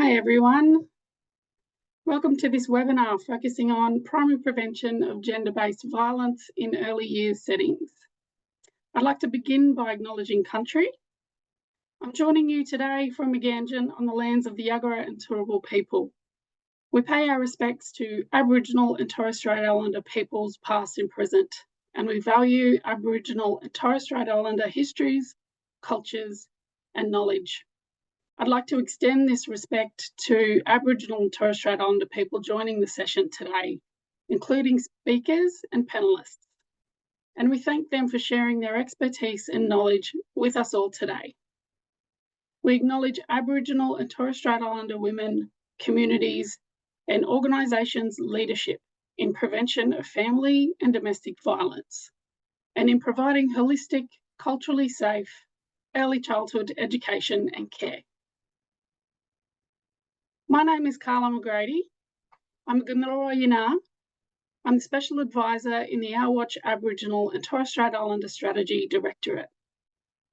Hi everyone, welcome to this webinar focusing on primary prevention of gender-based violence in early years settings. I'd like to begin by acknowledging country. I'm joining you today from Meganjin on the lands of the Yagara and Turrbal people. We pay our respects to Aboriginal and Torres Strait Islander peoples past and present, and we value Aboriginal and Torres Strait Islander histories, cultures and knowledge. I'd like to extend this respect to Aboriginal and Torres Strait Islander people joining the session today, including speakers and panellists. And we thank them for sharing their expertise and knowledge with us all today. We acknowledge Aboriginal and Torres Strait Islander women, communities, and organisations' leadership in prevention of family and domestic violence, and in providing holistic, culturally safe, early childhood education and care. My name is Carla McGrady. I'm a Gamilaroi Yinarr. I'm the Special Advisor in the Our Watch Aboriginal and Torres Strait Islander Strategy Directorate.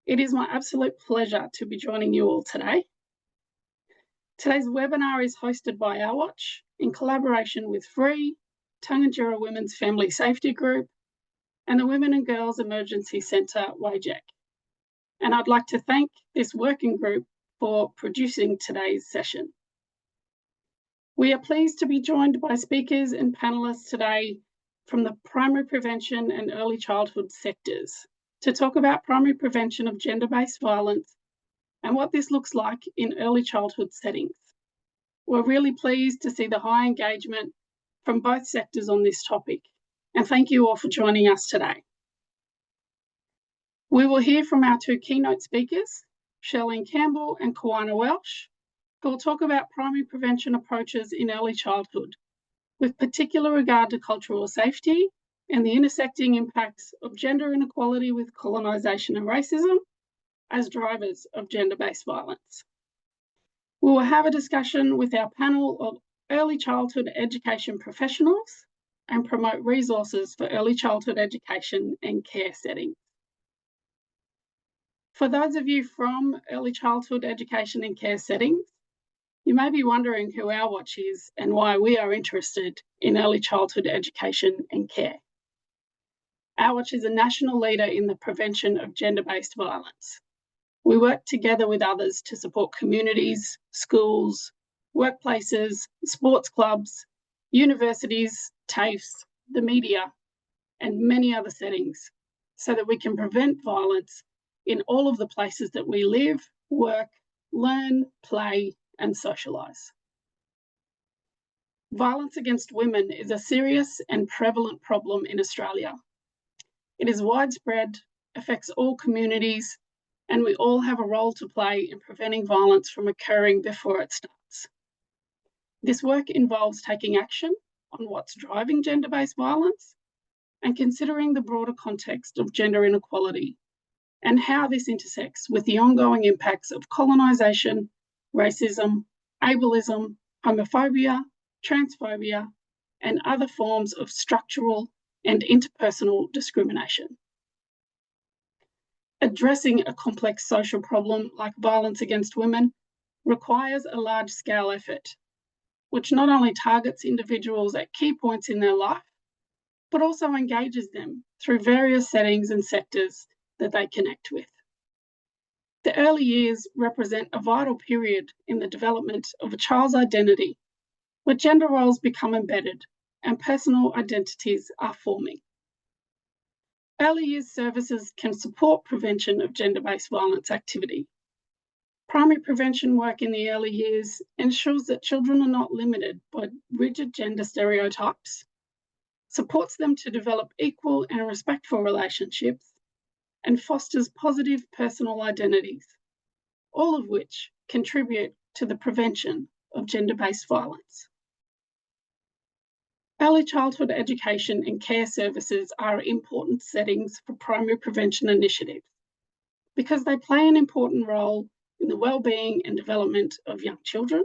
It is my absolute pleasure to be joining you all today. Today's webinar is hosted by Our Watch in collaboration with FVREE, Tangentyere Women's Family Safety Group, and the Women and Girls Emergency Centre, WAGEC. And I'd like to thank this working group for producing today's session. We are pleased to be joined by speakers and panellists today from the primary prevention and early childhood sectors to talk about primary prevention of gender-based violence and what this looks like in early childhood settings. We're really pleased to see the high engagement from both sectors on this topic, and thank you all for joining us today. We will hear from our two keynote speakers, Charlene Campbell and Kawana Welsh, who will talk about primary prevention approaches in early childhood, with particular regard to cultural safety and the intersecting impacts of gender inequality with colonisation and racism as drivers of gender-based violence. We will have a discussion with our panel of early childhood education professionals and promote resources for early childhood education and care settings. For those of you from early childhood education and care settings, you may be wondering who Our Watch is and why we are interested in early childhood education and care. Our Watch is a national leader in the prevention of gender-based violence. We work together with others to support communities, schools, workplaces, sports clubs, universities, TAFEs, the media, and many other settings so that we can prevent violence in all of the places that we live, work, learn, play, and socialise. Violence against women is a serious and prevalent problem in Australia. It is widespread, affects all communities, and we all have a role to play in preventing violence from occurring before it starts. This work involves taking action on what's driving gender-based violence and considering the broader context of gender inequality and how this intersects with the ongoing impacts of colonisation, racism, ableism, homophobia, transphobia, and other forms of structural and interpersonal discrimination. Addressing a complex social problem like violence against women requires a large-scale effort, which not only targets individuals at key points in their life, but also engages them through various settings and sectors that they connect with. The early years represent a vital period in the development of a child's identity, where gender roles become embedded and personal identities are forming. Early years services can support prevention of gender-based violence activity. Primary prevention work in the early years ensures that children are not limited by rigid gender stereotypes, supports them to develop equal and respectful relationships, and fosters positive personal identities, all of which contribute to the prevention of gender-based violence. Early childhood education and care services are important settings for primary prevention initiatives because they play an important role in the well-being and development of young children.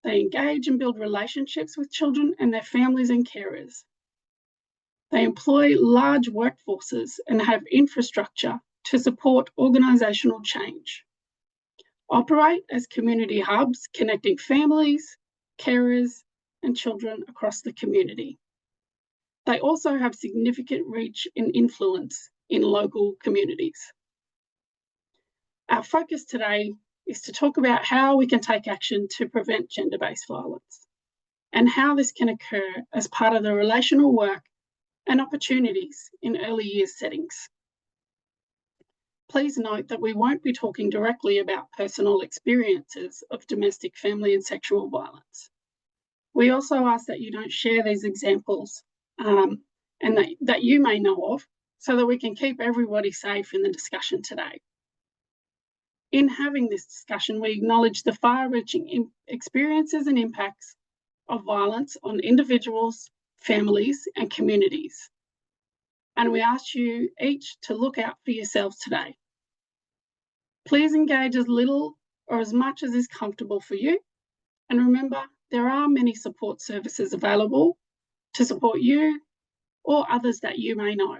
They engage and build relationships with children and their families and carers. They employ large workforces and have infrastructure to support organisational change. operate as community hubs connecting families, carers, and children across the community. They also have significant reach and influence in local communities. Our focus today is to talk about how we can take action to prevent gender-based violence and how this can occur as part of the relational work and opportunities in early years settings. Please note that we won't be talking directly about personal experiences of domestic, family, and sexual violence. We also ask that you don't share these examples and that you may know of, so that we can keep everybody safe in the discussion today. In having this discussion, we acknowledge the far-reaching experiences and impacts of violence on individuals, families, and communities. And we ask you each to look out for yourselves today. Please engage as little or as much as is comfortable for you. And remember, there are many support services available to support you or others that you may know.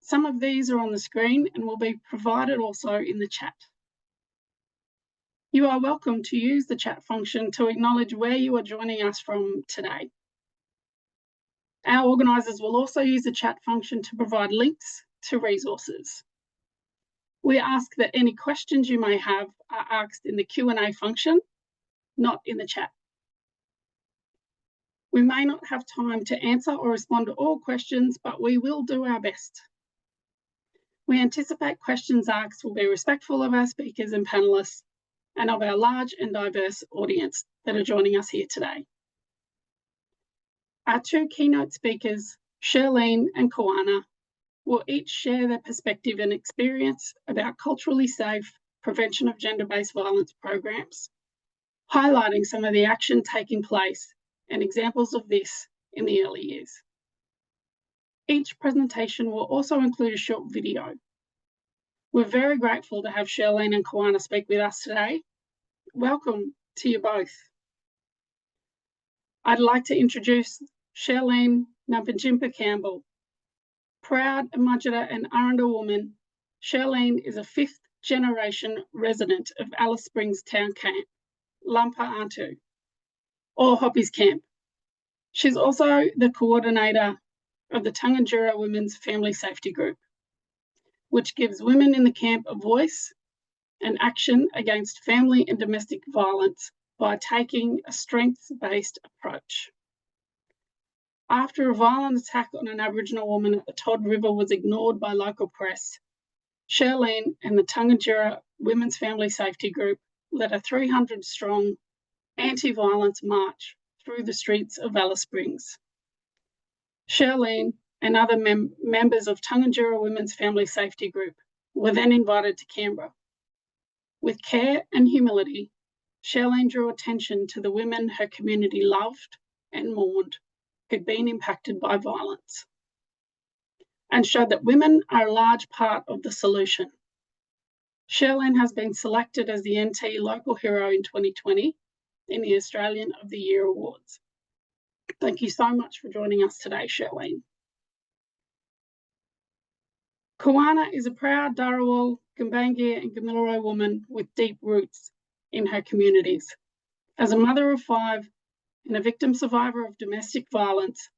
Some of these are on the screen and will be provided also in the chat. You are welcome to use the chat function to acknowledge where you are joining us from today. Our organisers will also use the chat function to provide links to resources. We ask that any questions you may have are asked in the Q&A function, not in the chat. We may not have time to answer or respond to all questions, but we will do our best. We anticipate questions asked will be respectful of our speakers and panellists and of our large and diverse audience that are joining us here today. Our two keynote speakers, Shirlene and Koana, will each share their perspective and experience about culturally safe prevention of gender-based violence programs, highlighting some of the action taking place and examples of this in the early years. Each presentation will also include a short video. We're very grateful to have Shirlene and Koana speak with us today. Welcome to you both. I'd like to introduce Shirlene Nampanjimpa Campbell. Proud Imajida and Aranda woman, Shirlene is a fifth-generation resident of Alice Springs Town Camp, Lampa Antu, or Hoppy's Camp. She's also the coordinator of the Tangentyere Women's Family Safety Group, which gives women in the camp a voice and action against family and domestic violence by taking a strengths-based approach. After a violent attack on an Aboriginal woman at the Todd River was ignored by local press, Shirlene and the Tangentyere Women's Family Safety Group led a 300-strong anti-violence march through the streets of Alice Springs. Shirlene and other members of Tangentyere Women's Family Safety Group were then invited to Canberra. With care and humility, Shirlene drew attention to the women her community loved and mourned who'd been impacted by violence, and showed that women are a large part of the solution. Shirlene has been selected as the NT Local Hero in 2020 in the Australian of the Year Awards. Thank you so much for joining us today, Shirlene. Koana is a proud Dharawal, Gumbaynggirr and Gamilaroi woman with deep roots in her communities. As a mother of 5 and a victim survivor of domestic violence,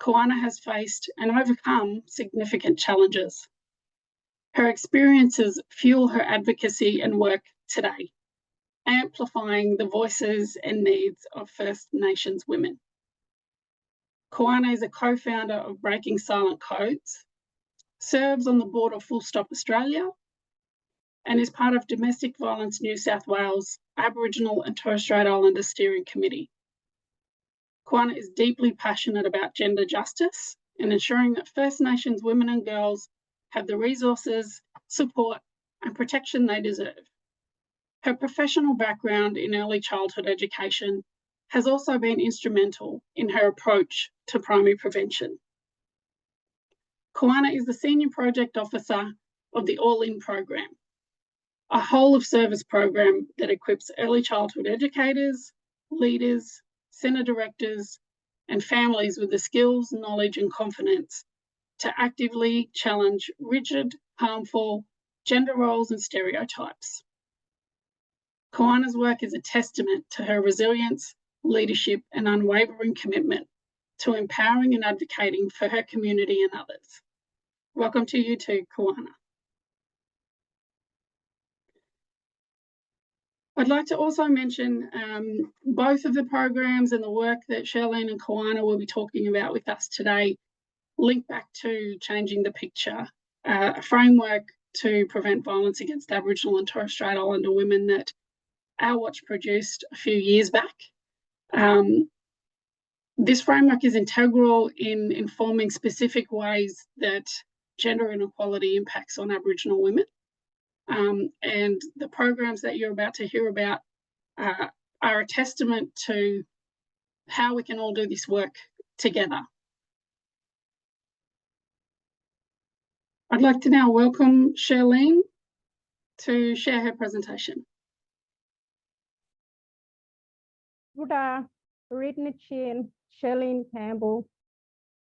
Koana has faced and overcome significant challenges. Her experiences fuel her advocacy and work today, amplifying the voices and needs of First Nations women. Koana is a co-founder of Breaking Silent Codes, serves on the board of Full Stop Australia, and is part of Domestic Violence New South Wales Aboriginal and Torres Strait Islander Steering Committee. Koana is deeply passionate about gender justice and ensuring that First Nations women and girls have the resources, support, and protection they deserve. Her professional background in early childhood education has also been instrumental in her approach to primary prevention. Koana is the Senior Project Officer of the All In program, a whole-of-service program that equips early childhood educators, leaders, centre directors, and families with the skills, knowledge, and confidence to actively challenge rigid, harmful gender roles and stereotypes. Kawanna's work is a testament to her resilience, leadership, and unwavering commitment to empowering and advocating for her community and others. Welcome to you too, Kawanna. I'd like to also mention both of the programs and the work that Charlene and Kawanna will be talking about with us today link back to Changing the Picture, a framework to prevent violence against Aboriginal and Torres Strait Islander women that Our Watch produced a few years back. This framework is integral in informing specific ways that gender inequality impacts on Aboriginal women. And the programs that you're about to hear about are a testament to how we can all do this work together. I'd like to now welcome Charlene to share her presentation. Good evening, Charlene Campbell.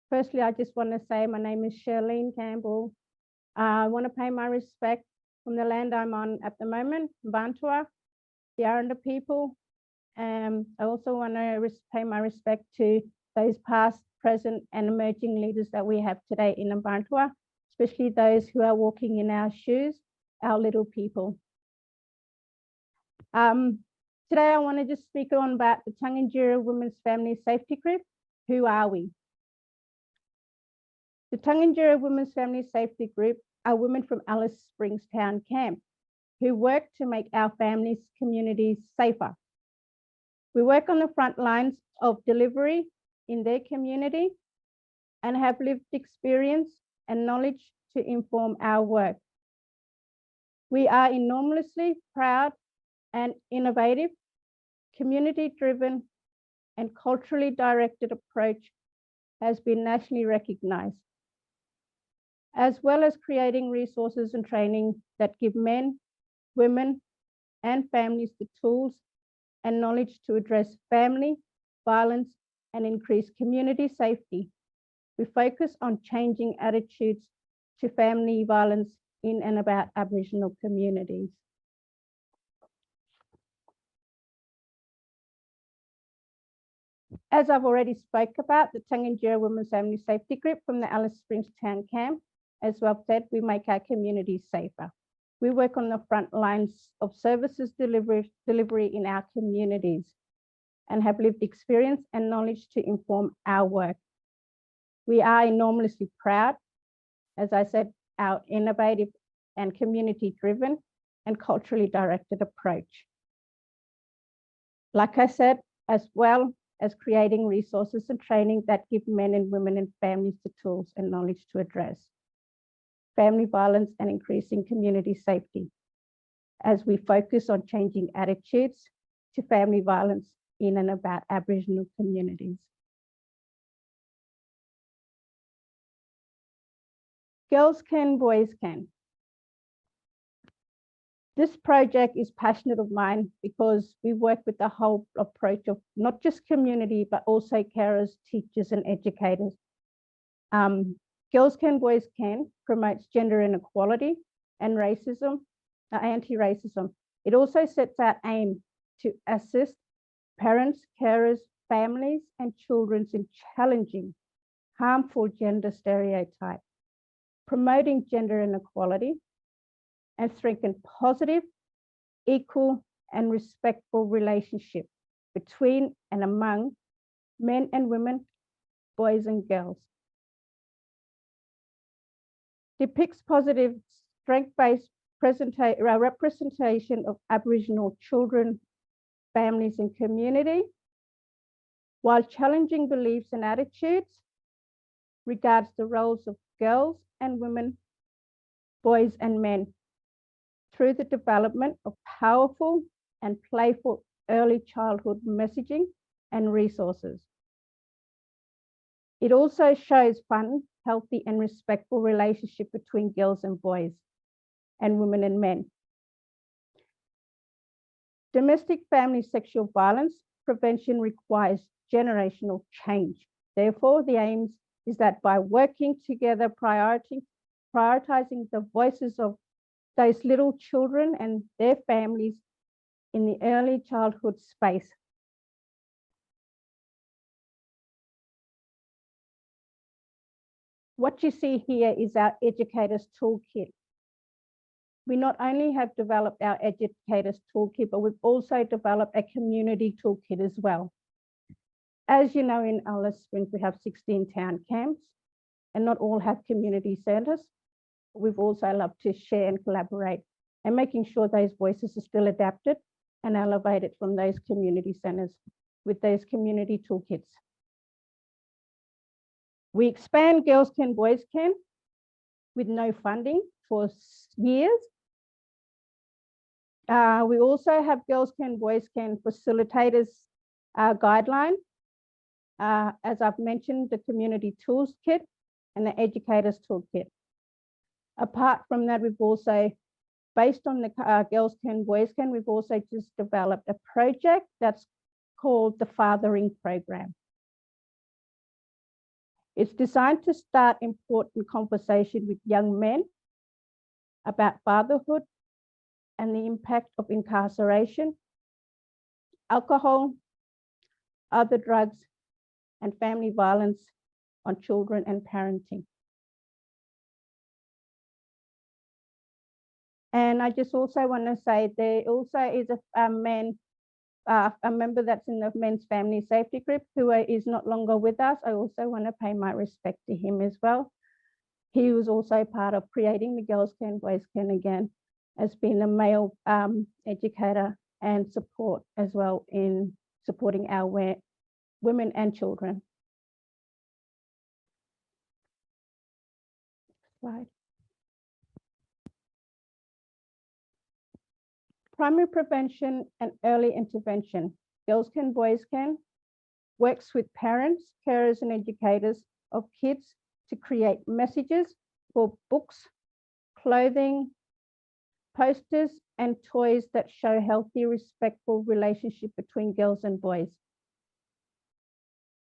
Firstly, I just want to say my name is Charlene Campbell. I want to pay my respect from the land I'm on at the moment, Bantua, the Aranda people. I also want to pay my respect to those past, present, and emerging leaders that we have today in Bantua, especially those who are walking in our shoes, our little people. Today, I want to just speak on about the Tangentyere Women's Family Safety Group. Who are we? The Tangentyere Women's Family Safety Group are women from Alice Springs Town Camp who work to make our families' communities safer. We work on the front lines of delivery in their community and have lived experience and knowledge to inform our work. We are enormously proud and innovative, community-driven, and culturally directed approach has been nationally recognized, as well as creating resources and training that give men, women, and families the tools and knowledge to address family violence and increase community safety. We focus on changing attitudes to family violence in and about Aboriginal communities. As I've already spoke about, the Tangentyere Women's Family Safety Group from the Alice Springs Town Camp, as well said, we make our communities safer. We work on the front lines of services delivery in our communities and have lived experience and knowledge to inform our work. We are enormously proud, as I said, our innovative and community-driven and culturally directed approach. Like I said, as well as creating resources and training that give men and women and families the tools and knowledge to address family violence and increasing community safety, as we focus on changing attitudes to family violence in and about Aboriginal communities. Girls Can, Boys Can. This project is passionate of mine because we work with the whole approach of not just community, but also carers, teachers, and educators. Girls Can, Boys Can promotes gender inequality and racism, anti-racism. It also sets out aim to assist parents, carers, families, and children in challenging harmful gender stereotypes, promoting gender inequality, and strengthen positive, equal, and respectful relationship between and among men and women, boys and girls. Depicts positive, strength-based representation of Aboriginal children, families, and community, while challenging beliefs and attitudes, regards the roles of girls and women, boys and men, through the development of powerful and playful early childhood messaging and resources. It also shows fun, healthy, and respectful relationship between girls and boys and women and men. Domestic family sexual violence prevention requires generational change. Therefore, the aim is that by working together, prioritizing the voices of those little children and their families in the early childhood space. What you see here is our Educators Toolkit. We not only have developed our Educators Toolkit, but we've also developed a community toolkit as well. As you know, in Alice Springs, we have 16 town camps, and not all have community centres. We've also loved to share and collaborate and making sure those voices are still adapted and elevated from those community centres with those community toolkits. We expand Girls Can, Boys Can with no funding for years. We also have Girls Can, Boys Can facilitators guideline. As I've mentioned, the community tools kit and the educators toolkit. Apart from that, we've also, based on the Girls Can, Boys Can, we've also just developed a project that's called the Fathering Program. It's designed to start important conversation with young men about fatherhood and the impact of incarceration, alcohol, other drugs, and family violence on children and parenting. And I just also want to say there also is a member that's in the Men's Family Safety Group who is not longer with us. I also want to pay my respect to him as well. He was also part of creating the Girls Can, Boys Can again, as being a male educator and support as well in supporting our women and children. Slide. Primary prevention and early intervention. Girls Can, Boys Can works with parents, carers, and educators of kids to create messages for books, clothing, posters, and toys that show healthy, respectful relationship between girls and boys.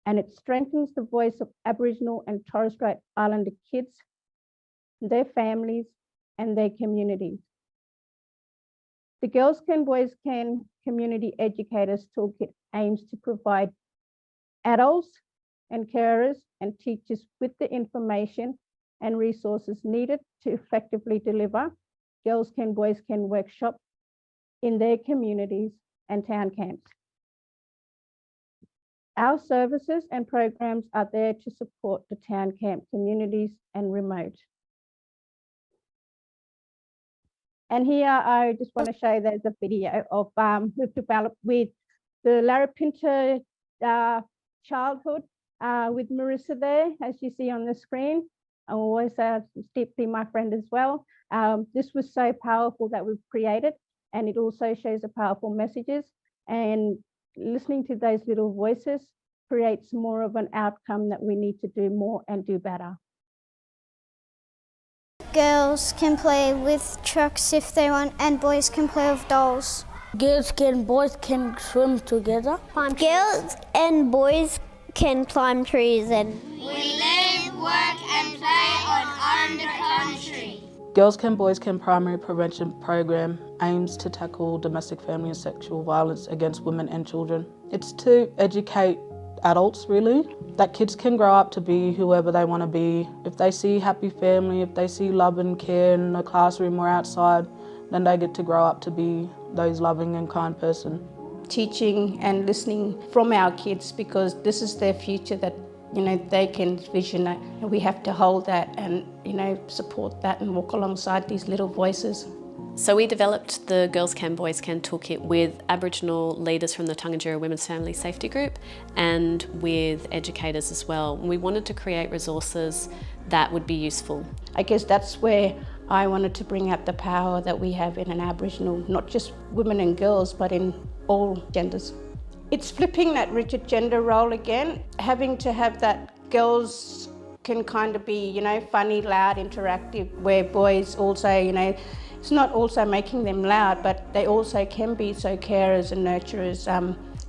And it strengthens the voice of Aboriginal and Torres Strait Islander kids, their families, and their communities. The Girls Can, Boys Can Community Educators Toolkit aims to provide adults and carers and teachers with the information and resources needed to effectively deliver Girls Can, Boys Can workshop in their communities and town camps. Our services and programs are there to support the town camp communities and remote. And here I just want to show there's a video of we've developed with the Larapinta childhood with Marissa there, as you see on the screen. I'm always deeply my friend as well. This was so powerful that we've created, and it also shows the powerful messages, and listening to those little voices creates more of an outcome that we need to do more and do better. Girls can play with trucks if they want, and boys can play with dolls. Girls can, boys can swim together. Girls and boys can climb trees and we live, work and play on the country. Girls Can, Boys Can Primary Prevention Program aims to tackle domestic, family and sexual violence against women and children. It's to educate adults, really, that kids can grow up to be whoever they want to be. If they see happy family, if they see love and care in the classroom or outside, then they get to grow up to be those loving and kind person. Teaching and listening from our kids, because this is their future that they can vision it, and we have to hold that and support that and walk alongside these little voices. So we developed the Girls Can, Boys Can toolkit with Aboriginal leaders from the Tangentyere Women's Family Safety Group and with educators as well. We wanted to create resources that would be useful. I guess that's where I wanted to bring out the power that we have in an Aboriginal, not just women and girls, but in all genders. It's flipping that rigid gender role again, having to have that girls can kind of be, funny, loud, interactive, where boys also, it's not also making them loud, but they also can be so carers and nurturers.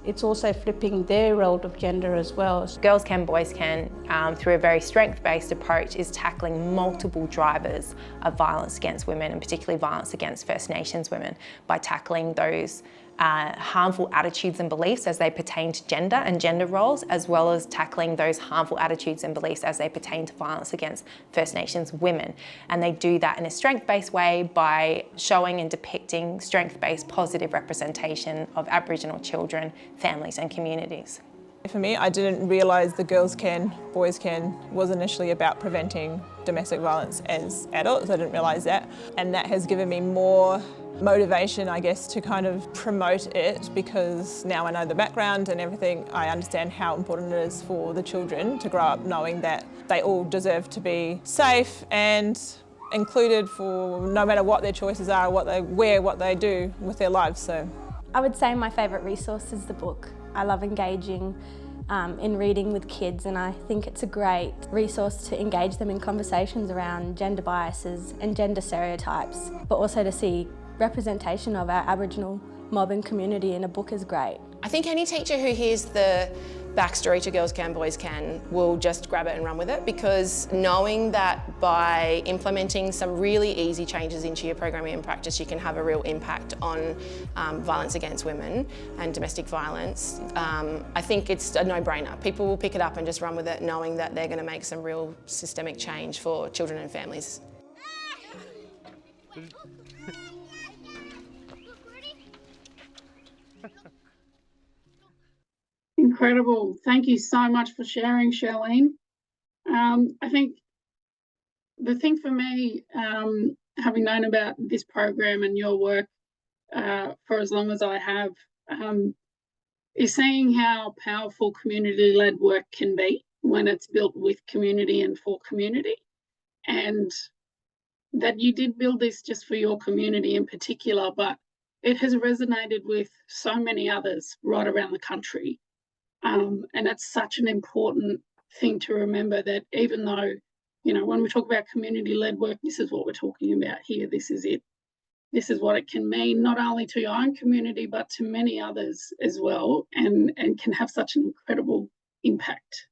It's also flipping their role of gender as well. Girls Can, Boys Can, through a very strength-based approach, is tackling multiple drivers of violence against women, and particularly violence against First Nations women, by tackling those harmful attitudes and beliefs as they pertain to gender and gender roles, as well as tackling those harmful attitudes and beliefs as they pertain to violence against First Nations women. And they do that in a strength-based way by showing and depicting strength-based positive representation of Aboriginal children, families and communities. For me, I didn't realise the Girls Can, Boys Can was initially about preventing domestic violence as adults. I didn't realise that. And that has given me more motivation, I guess, to kind of promote it, because now I know the background and everything. I understand how important it is for the children to grow up knowing that they all deserve to be safe and included for no matter what their choices are, what they wear, what they do with their lives. So I would say my favourite resource is the book. I love engaging in reading with kids, and I think it's a great resource to engage them in conversations around gender biases and gender stereotypes, but also to see representation of our Aboriginal mob and community in a book is great. I think any teacher who hears the backstory to Girls Can, Boys Can will just grab it and run with it, because knowing that by implementing some really easy changes into your programming and practice, you can have a real impact on violence against women and domestic violence, I think it's a no-brainer. People will pick it up and just run with it, knowing that they're going to make some real systemic change for children and families. Incredible. Thank you so much for sharing, Charlene. I think the thing for me, having known about this program and your work for as long as I have, is seeing how powerful community-led work can be when it's built with community and for community, and that you did build this just for your community in particular, but it has resonated with so many others right around the country. And it's such an important thing to remember, that even though, you know, when we talk about community-led work, this is what we're talking about here. This is it. This is what it can mean, not only to your own community, but to many others as well, and can have such an incredible impact.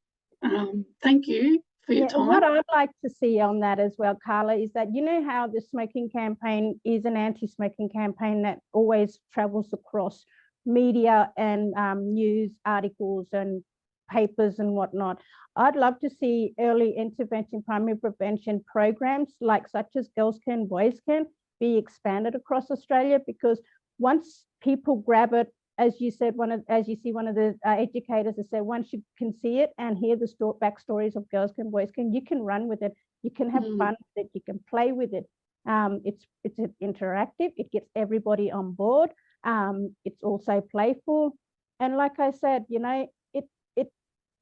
Thank you for your time. What I'd like to see on that as well, Carla, is that, you know how the smoking campaign is an anti-smoking campaign that always travels across media and news articles and papers and whatnot. I'd love to see early intervention, primary prevention programs such as Girls Can, Boys Can be expanded across Australia, because once people grab it, as you said, as you see one of the educators has said, once you can see it and hear the backstories of Girls Can, Boys Can, you can run with it, you can have fun with it, you can play with it. It's interactive, it gets everybody on board. It's also playful, and like I said, you know,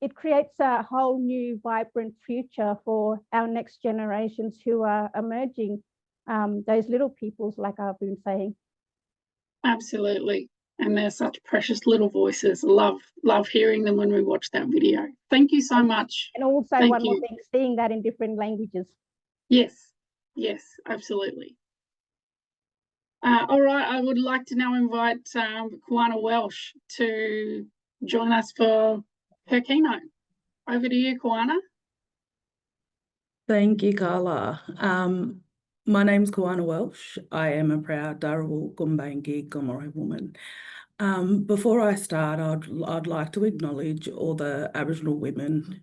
it creates a whole new vibrant future for our next generations who are emerging, those little peoples, like I've been saying. Absolutely, and they're such precious little voices. Love hearing them when we watch that video. Thank you so much. And also one more thing, seeing that in different languages. Yes, absolutely. All right, I would like to now invite Kawana Welsh to join us for her keynote. Over to you, Kawana. Thank you, Carla. My name's Kawana Welsh. I am a proud Dharawal Gumbaynggirr Gomeroi woman. Before I start, I'd like to acknowledge all the Aboriginal women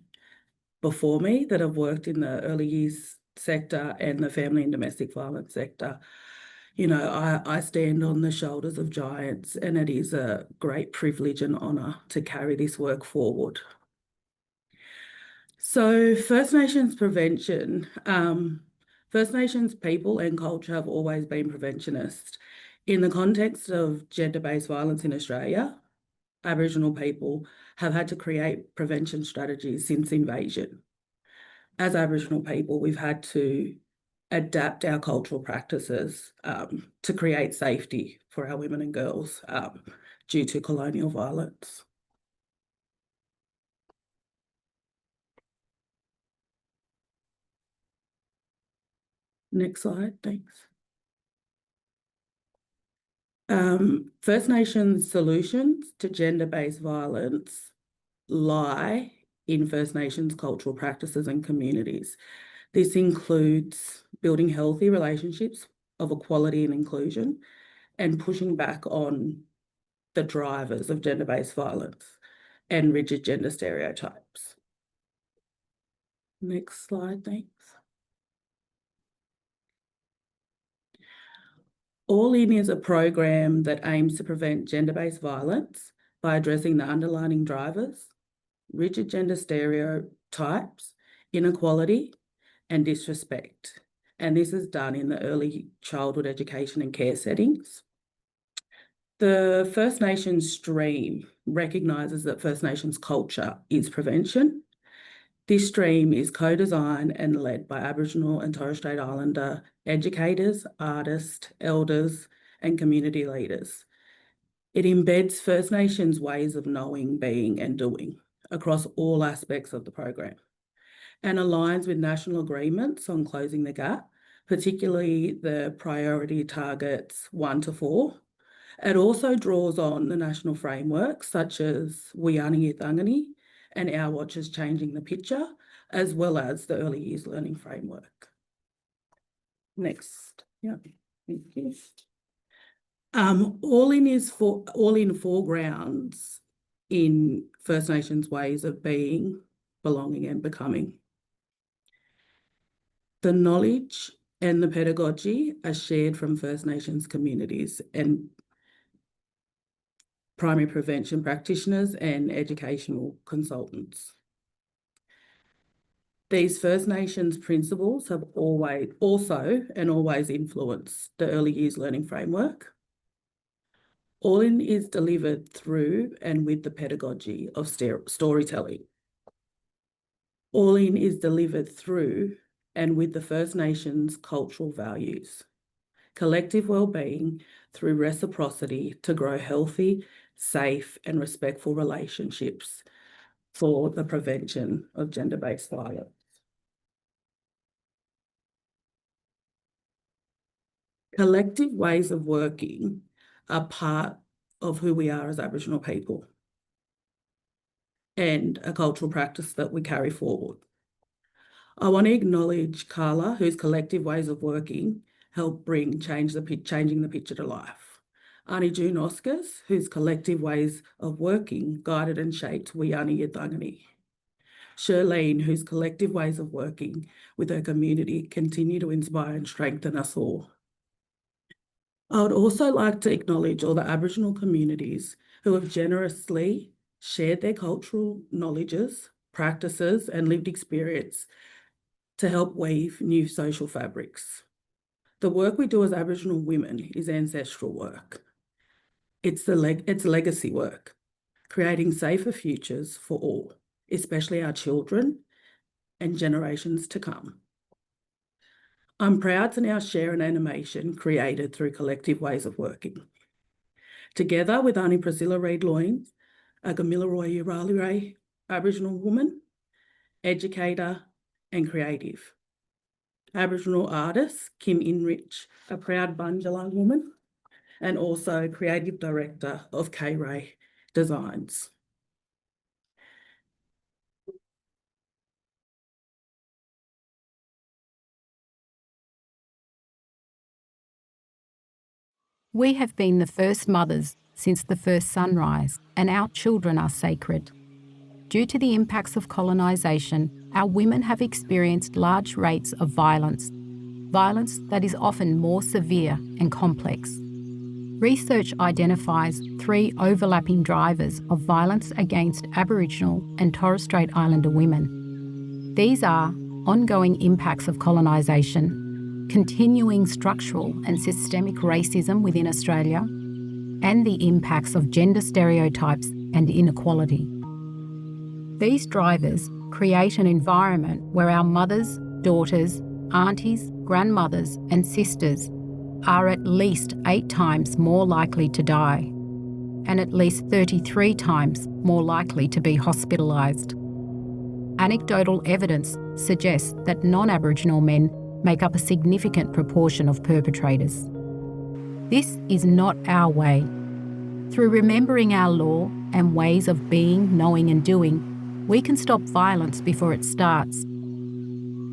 before me that have worked in the early years sector and the family and domestic violence sector. You know, I stand on the shoulders of giants, and it is a great privilege and honour to carry this work forward. So First Nations prevention, First Nations people and culture have always been preventionists. In the context of gender-based violence in Australia, Aboriginal people have had to create prevention strategies since invasion. As Aboriginal people, we've had to adapt our cultural practices to create safety for our women and girls due to colonial violence. Next slide, thanks. First Nations solutions to gender-based violence lie in First Nations cultural practices and communities. This includes building healthy relationships of equality and inclusion, and pushing back on the drivers of gender-based violence and rigid gender stereotypes. Next slide, thanks. All In is a program that aims to prevent gender-based violence by addressing the underlying drivers, rigid gender stereotypes, inequality, and disrespect. And this is done in the early childhood education and care settings. The First Nations stream recognises that First Nations culture is prevention. This stream is co-designed and led by Aboriginal and Torres Strait Islander educators, artists, elders, and community leaders. It embeds First Nations ways of knowing, being, and doing across all aspects of the program and aligns with national agreements on closing the gap, particularly the priority targets 1 to 4. It also draws on the national frameworks such as Wiani Thangani and Our Watch is Changing the Picture, as well as the Early Years Learning Framework. Next, yeah, thank you. All in foregrounds in First Nations ways of being, belonging, and becoming. The knowledge and the pedagogy are shared from First Nations communities and primary prevention practitioners and educational consultants. These First Nations principles have always influenced the Early Years Learning Framework. All In is delivered through and with the pedagogy of storytelling. All In is delivered through and with the First Nations cultural values, collective wellbeing through reciprocity to grow healthy, safe and respectful relationships for the prevention of gender-based violence. Collective ways of working are part of who we are as Aboriginal people and a cultural practice that we carry forward. I want to acknowledge Carla, whose collective ways of working help bring changing the picture to life. Auntie June Oscars, whose collective ways of working guided and shaped Wiani Yithangani. Shirlene, whose collective ways of working with her community continue to inspire and strengthen us all. I would also like to acknowledge all the Aboriginal communities who have generously shared their cultural knowledges, practices, and lived experience to help weave new social fabrics. The work we do as Aboriginal women is ancestral work. It's legacy work, creating safer futures for all, especially our children and generations to come. I'm proud to now share an animation created through collective ways of working. Together with Auntie Priscilla Reid-Loynes, a Gamilaroi Yirali Aboriginal woman, educator and creative. Aboriginal artist Kim Inrich, a proud Bunjalung woman, and also creative director of K-Ray Designs. We have been the first mothers since the first sunrise, and our children are sacred. Due to the impacts of colonisation, our women have experienced large rates of violence that is often more severe and complex. Research identifies 3 overlapping drivers of violence against Aboriginal and Torres Strait Islander women. These are ongoing impacts of colonisation, continuing structural and systemic racism within Australia, and the impacts of gender stereotypes and inequality. These drivers create an environment where our mothers, daughters, aunties, grandmothers and sisters are at least 8 times more likely to die and at least 33 times more likely to be hospitalised. Anecdotal evidence suggests that non-Aboriginal men make up a significant proportion of perpetrators. This is not our way. Through remembering our law and ways of being, knowing and doing, we can stop violence before it starts.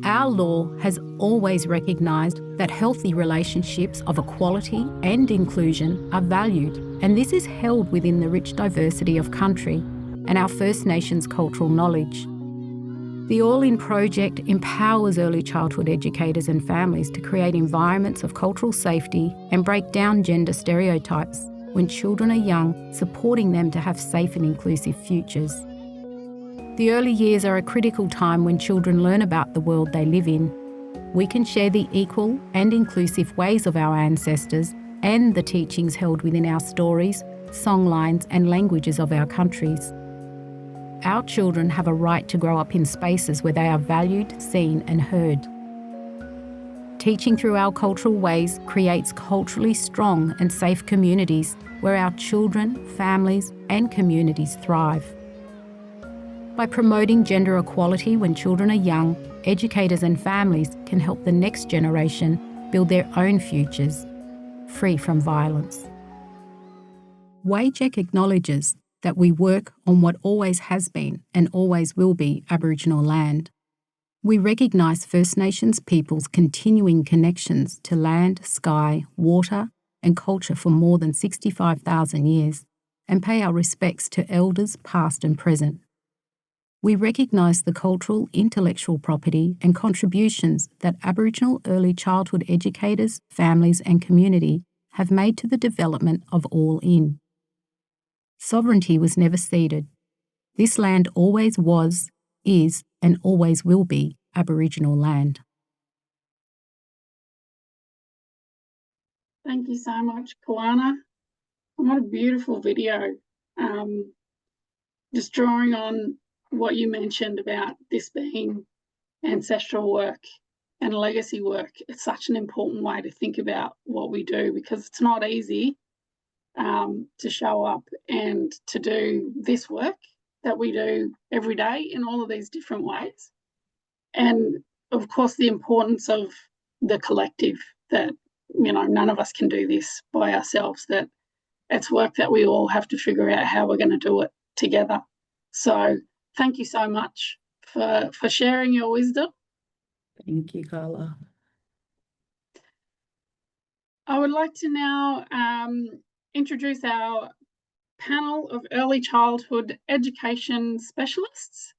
Our law has always recognised that healthy relationships of equality and inclusion are valued, and this is held within the rich diversity of country and our First Nations cultural knowledge. The All In project empowers early childhood educators and families to create environments of cultural safety and break down gender stereotypes when children are young, supporting them to have safe and inclusive futures. The early years are a critical time when children learn about the world they live in. We can share the equal and inclusive ways of our ancestors and the teachings held within our stories, songlines and languages of our countries. Our children have a right to grow up in spaces where they are valued, seen and heard. Teaching through our cultural ways creates culturally strong and safe communities where our children, families and communities thrive. By promoting gender equality when children are young, educators and families can help the next generation build their own futures, free from violence. WAGEC acknowledges that we work on what always has been and always will be Aboriginal land. We recognise First Nations peoples' continuing connections to land, sky, water and culture for more than 65,000 years and pay our respects to elders past and present. We recognise the cultural, intellectual property and contributions that Aboriginal early childhood educators, families and community have made to the development of All In. Sovereignty was never ceded. This land always was, is and always will be Aboriginal land. Thank you so much, Kawana. What a beautiful video. Just drawing on what you mentioned about this being ancestral work and legacy work. It's such an important way to think about what we do, because it's not easy to show up and to do this work that we do every day in all of these different ways. And of course, the importance of the collective, that, you know, none of us can do this by ourselves, that it's work that we all have to figure out how we're going to do it together. So thank you so much for sharing your wisdom. Thank you, Carla. I would like to now introduce our panel of early childhood education specialists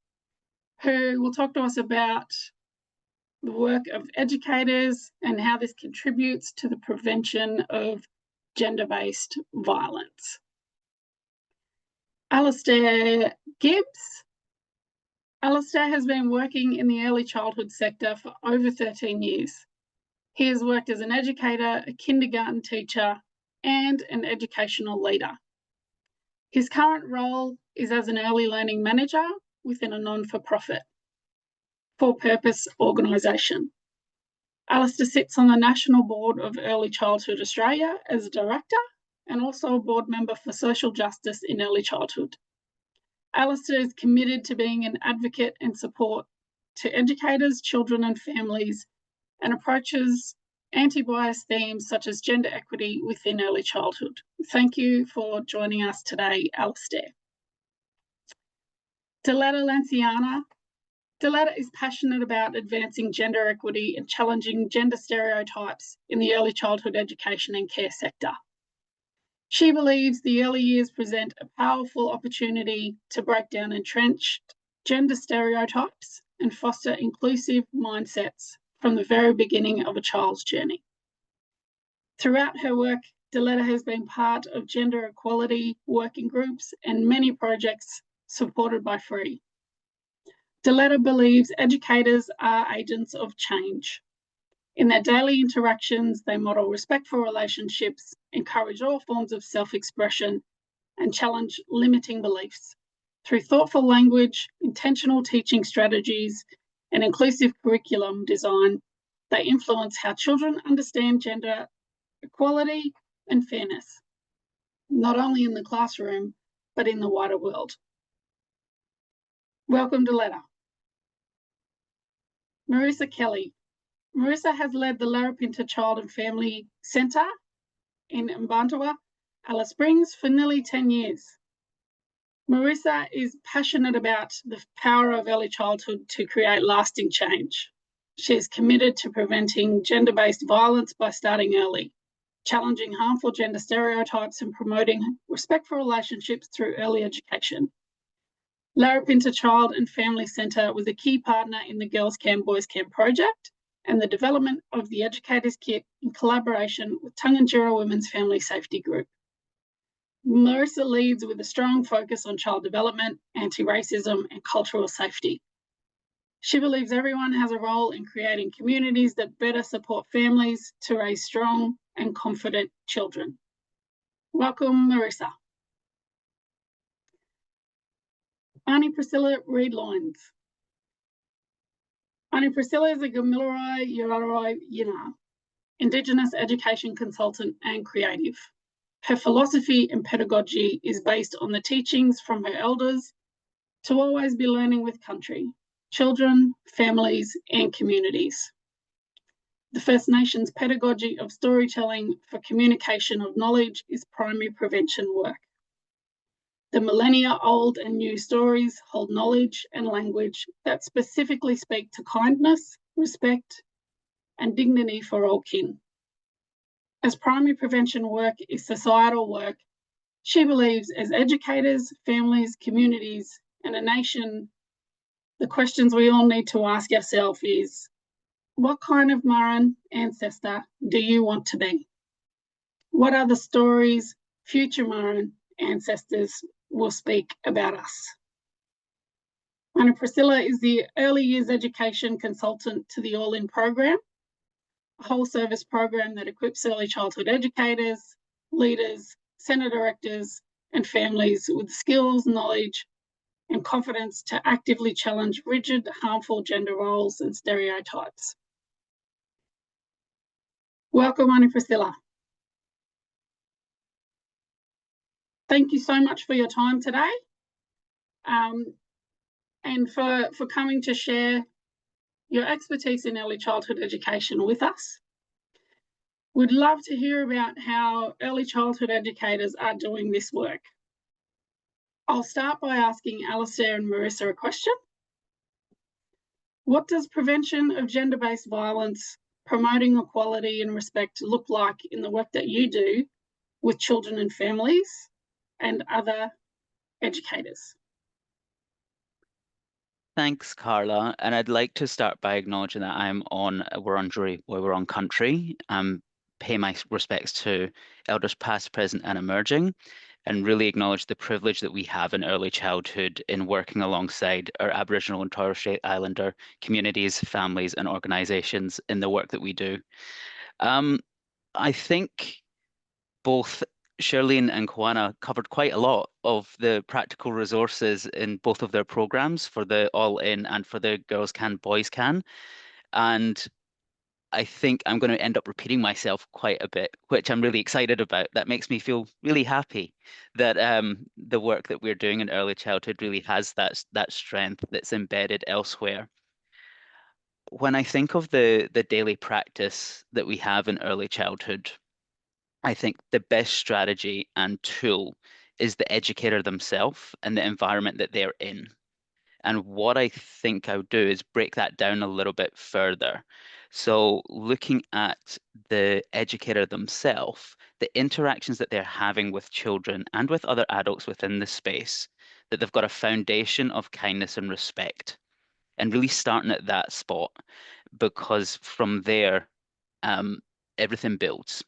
who will talk to us about the work of educators and how this contributes to the prevention of gender-based violence. Alistair Gibbs. Alistair has been working in the early childhood sector for over 13 years. He has worked as an educator, a kindergarten teacher, and an educational leader. His current role is as an early learning manager within a non-for-profit, for-purpose organisation. Alistair sits on the National Board of Early Childhood Australia as a director and also a board member for social justice in early childhood. Alistair is committed to being an advocate and support to educators, children and families, and approaches anti-bias themes such as gender equity within early childhood. Thank you for joining us today, Alistair. Diletta Lanciana. Diletta is passionate about advancing gender equity and challenging gender stereotypes in the early childhood education and care sector. She believes the early years present a powerful opportunity to break down entrenched gender stereotypes and foster inclusive mindsets from the very beginning of a child's journey. Throughout her work, Diletta has been part of gender equality working groups and many projects supported by FVREE. Diletta believes educators are agents of change. In their daily interactions, they model respectful relationships, encourage all forms of self-expression, and challenge limiting beliefs. Through thoughtful language, intentional teaching strategies, and inclusive curriculum design, they influence how children understand gender equality and fairness, not only in the classroom, but in the wider world. Welcome, Diletta. Marissa Kelly. Marissa has led the Larapinta Child and Family Centre in Mbantua, Alice Springs, for nearly 10 years. Marissa is passionate about the power of early childhood to create lasting change. She is committed to preventing gender-based violence by starting early, challenging harmful gender stereotypes and promoting respectful relationships through early education. Larapinta Child and Family Centre was a key partner in the Girls Can Boys Can project and the development of the Educators Kit in collaboration with Tangentyere Women's Family Safety Group. Marissa leads with a strong focus on child development, anti-racism and cultural safety. She believes everyone has a role in creating communities that better support families to raise strong and confident children. Welcome, Marissa. Auntie Priscilla Reed-Loins. Auntie Priscilla is a Gamilaroi Yararai Yina, Indigenous education consultant and creative. Her philosophy and pedagogy is based on the teachings from her elders to always be learning with country, children, families, and communities. The First Nations pedagogy of storytelling for communication of knowledge is primary prevention work. The millennia-old and new stories hold knowledge and language that specifically speak to kindness, respect, and dignity for all kin. As primary prevention work is societal work, she believes as educators, families, communities, and a nation, the questions we all need to ask ourselves is, what kind of Murrin ancestor do you want to be? What are the stories future Murrin ancestors will speak about us? Auntie Priscilla is the Early Years Education Consultant to the All In program, a whole service program that equips early childhood educators, leaders, centre directors, and families with skills, knowledge, and confidence to actively challenge rigid, harmful gender roles and stereotypes. Welcome, Auntie Priscilla. Thank you so much for your time today and for coming to share your expertise in early childhood education with us. We'd love to hear about how early childhood educators are doing this work. I'll start by asking Alistair and Marissa a question. What does prevention of gender-based violence, promoting equality and respect look like in the work that you do with children and families and other educators? Thanks, Carla. And I'd like to start by acknowledging that we're on jury while we're on country. Pay my respects to elders past, present and emerging, and really acknowledge the privilege that we have in early childhood in working alongside our Aboriginal and Torres Strait Islander communities, families and organisations in the work that we do. I think both Shirlene and Kwana covered quite a lot of the practical resources in both of their programs for the All In and for the Girls Can, Boys Can. And I think I'm going to end up repeating myself quite a bit, which I'm really excited about. That makes me feel really happy that the work that we're doing in early childhood really has that strength that's embedded elsewhere. When I think of the daily practice that we have in early childhood, I think the best strategy and tool is the educator themselves and the environment that they're in. And what I think I would do is break that down a little bit further. So looking at the educator themselves, the interactions that they're having with children and with other adults within the space, that they've got a foundation of kindness and respect, and really starting at that spot, because from there, everything builds.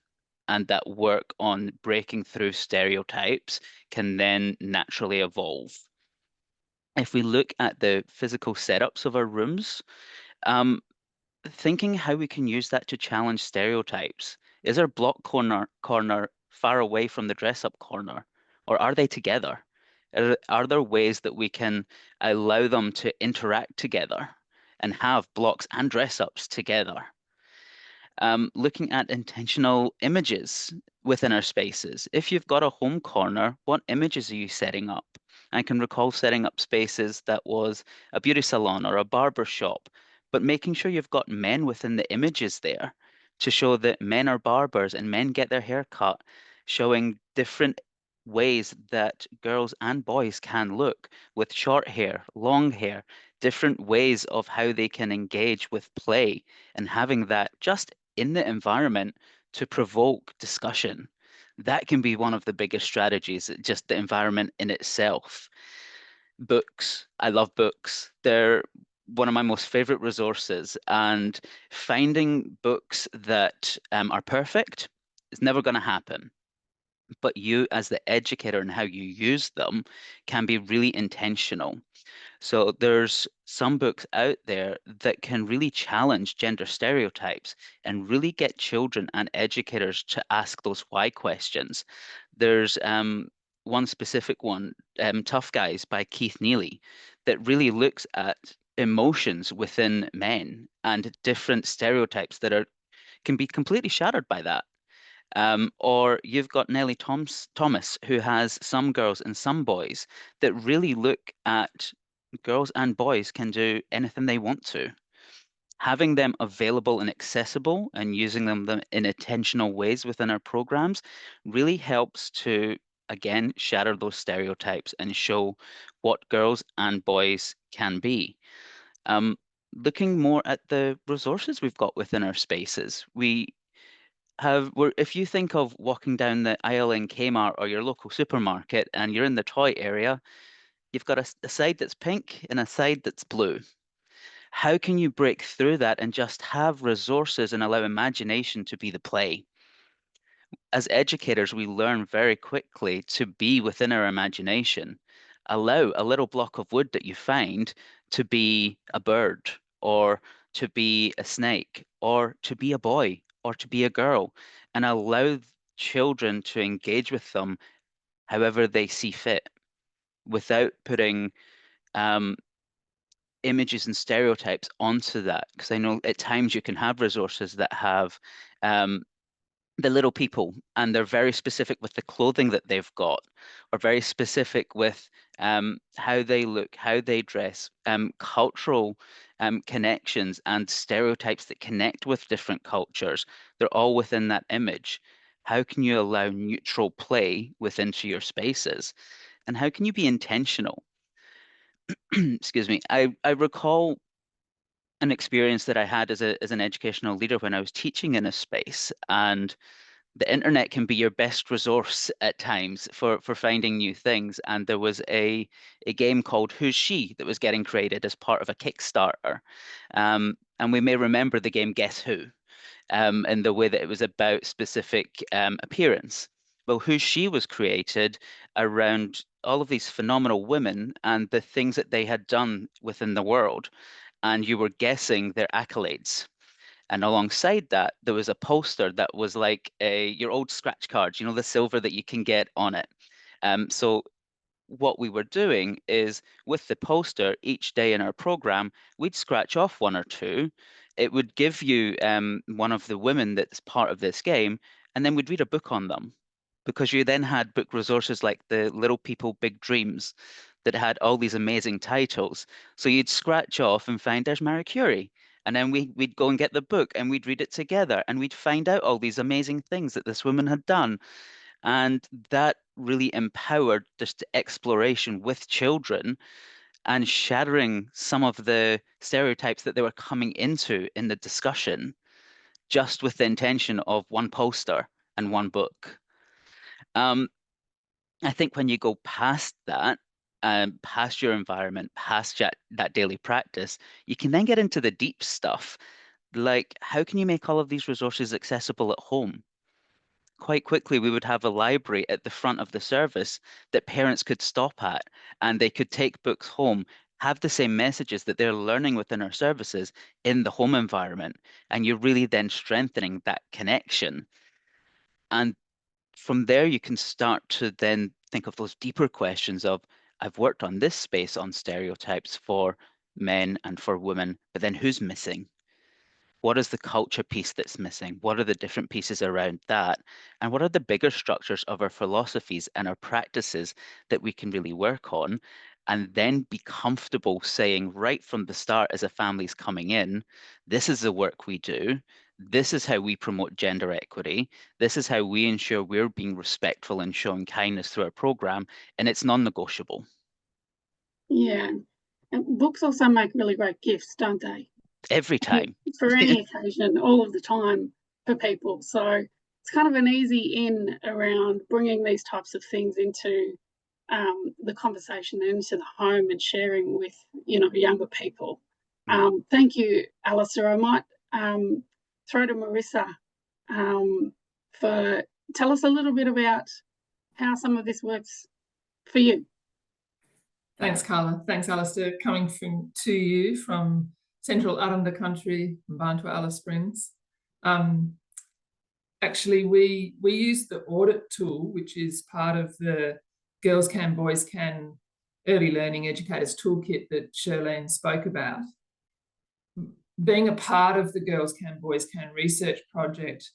And that work on breaking through stereotypes can then naturally evolve. If we look at the physical setups of our rooms, thinking how we can use that to challenge stereotypes. Is our block corner far away from the dress-up corner, or are they together? Are there ways that we can allow them to interact together and have blocks and dress-ups together? Looking at intentional images within our spaces. If you've got a home corner, what images are you setting up? I can recall setting up spaces that was a beauty salon or a barber shop, but making sure you've got men within the images there to show that men are barbers and men get their hair cut, showing different ways that girls and boys can look, with short hair, long hair, different ways of how they can engage with play, and having that just in the environment to provoke discussion. That can be one of the biggest strategies, just the environment in itself. Books. I love books. They're one of my most favorite resources, and finding books that are perfect is never going to happen. But you, as the educator, and how you use them can be really intentional. So there's some books out there that can really challenge gender stereotypes and really get children and educators to ask those why questions. There's one specific one, Tough Guys by Keith Neely, that really looks at emotions within men and different stereotypes that can be completely shattered by that. Or you've got Nellie Thomas, who has Some Girls and Some Boys, that really look at girls and boys can do anything they want to. Having them available and accessible and using them in intentional ways within our programs really helps to, again, shatter those stereotypes and show what girls and boys can be. Looking more at the resources we've got within our spaces, if you think of walking down the aisle in Kmart or your local supermarket and you're in the toy area, you've got a side that's pink and a side that's blue. How can you break through that and just have resources and allow imagination to be the play? As educators, we learn very quickly to be within our imagination. Allow a little block of wood that you find to be a bird, or to be a snake, or to be a boy, or to be a girl, and allow children to engage with them however they see fit, without putting images and stereotypes onto that. Because I know at times you can have resources that have the little people, and they're very specific with the clothing that they've got, or very specific with how they look, how they dress, cultural connections and stereotypes that connect with different cultures. They're all within that image. How can you allow neutral play within your spaces? And how can you be intentional? Excuse me. I recall an experience that I had as an educational leader when I was teaching in a space, and the internet can be your best resource at times for finding new things. And there was a game called Who's She that was getting created as part of a Kickstarter. And we may remember the game Guess Who, and the way that it was about specific appearance. Well, Who's She was created around all of these phenomenal women and the things that they had done within the world. And you were guessing their accolades. And alongside that, there was a poster that was like your old scratch cards, you know, the silver that you can get on it. So what we were doing is, with the poster, each day in our program, we'd scratch off one or two. It would give you one of the women that's part of this game, and then we'd read a book on them. Because you then had book resources like the Little People, Big Dreams that had all these amazing titles. So you'd scratch off and find there's Marie Curie. And then we'd go and get the book and we'd read it together, and we'd find out all these amazing things that this woman had done. And that really empowered just exploration with children and shattering some of the stereotypes that they were coming into in the discussion, just with the intention of one poster and one book. I think when you go past that, past your environment, past that daily practice, you can then get into the deep stuff. Like, how can you make all of these resources accessible at home? Quite quickly, we would have a library at the front of the service that parents could stop at, and they could take books home, have the same messages that they're learning within our services in the home environment. And you're really then strengthening that connection. And from there, you can start to then think of those deeper questions of, I've worked on this space on stereotypes for men and for women, but then who's missing? What is the culture piece that's missing? What are the different pieces around that? And what are the bigger structures of our philosophies and our practices that we can really work on? And then be comfortable saying right from the start, as a family's coming in, this is the work we do. this is how we promote gender equity. This is how we ensure we're being respectful and showing kindness through our programme, and it's non-negotiable. Yeah, and books also make really great gifts, don't they? Every time. For any occasion, all of the time for people. So it's kind of an easy in around bringing these types of things into the conversation and into the home and sharing with, you know, younger people. Thank you, Alistair. I might throw to Marissa for tell us a little bit about how some of this works for you. Thanks, Carla. Thanks, Alistair. Coming to you from Central Aranda Country, Bantu Alice Springs. Actually, we use the audit tool, which is part of the Girls Can, Boys Can Early Learning Educators Toolkit that Shirlene spoke about. Being a part of the Girls Can, Boys Can research project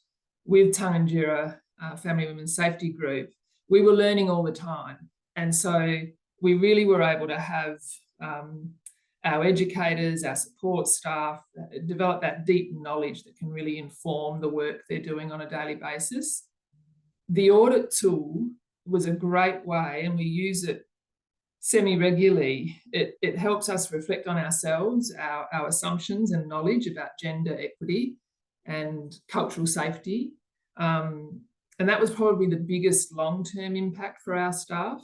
with Tangentyere Family Women's Safety Group, we were learning all the time. And so we really were able to have our educators, our support staff, develop that deep knowledge that can really inform the work they're doing on a daily basis. The audit tool was a great way, and we use it semi-regularly. It helps us reflect on ourselves, our assumptions and knowledge about gender equity and cultural safety. And that was probably the biggest long-term impact for our staff.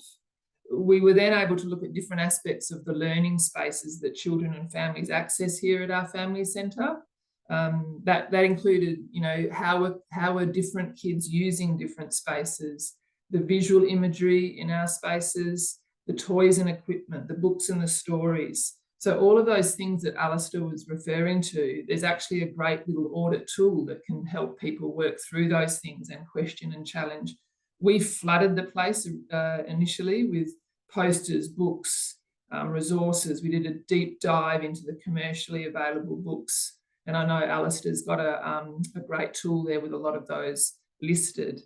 We were then able to look at different aspects of the learning spaces that children and families access here at our family centre. That included, you know, how are different kids using different spaces, the visual imagery in our spaces, the toys and equipment, the books and the stories. So all of those things that Alistair was referring to, there's actually a great little audit tool that can help people work through those things and question and challenge. We flooded the place initially with posters, books, resources. We did a deep dive into the commercially available books. And I know Alistair's got a great tool there with a lot of those listed.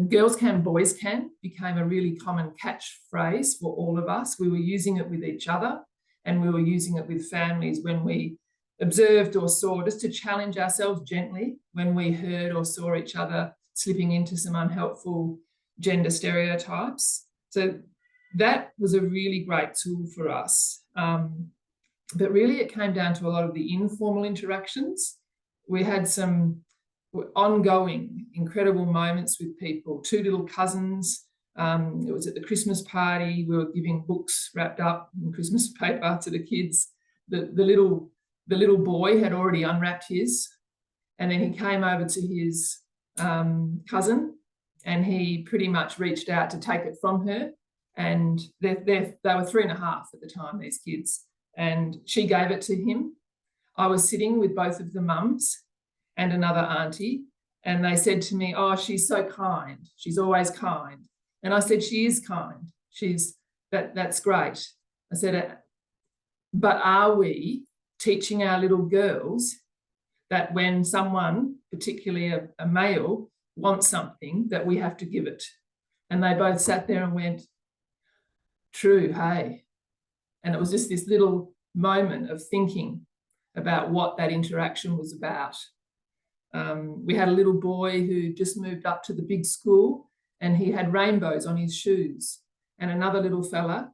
Girls Can, Boys Can became a really common catchphrase for all of us. We were using it with each other, and we were using it with families when we observed or saw, just to challenge ourselves gently when we heard or saw each other slipping into some unhelpful gender stereotypes. So that was a really great tool for us. But really it came down to a lot of the informal interactions. We had some ongoing incredible moments with people. Two little cousins, it was at the Christmas party, we were giving books wrapped up in Christmas paper to the kids. The little boy had already unwrapped his, and then he came over to his cousin, and he pretty much reached out to take it from her. And they were 3.5 at the time, these kids, and she gave it to him. I was sitting with both of the mums and another auntie, and they said to me, "Oh, she's so kind. She's always kind." And I said, "She is kind. That's great." I said, "But are we teaching our little girls that when someone, particularly a male, wants something, that we have to give it?" And they both sat there and went, "True, hey." And it was just this little moment of thinking about what that interaction was about. We had a little boy who just moved up to the big school, and he had rainbows on his shoes. And another little fella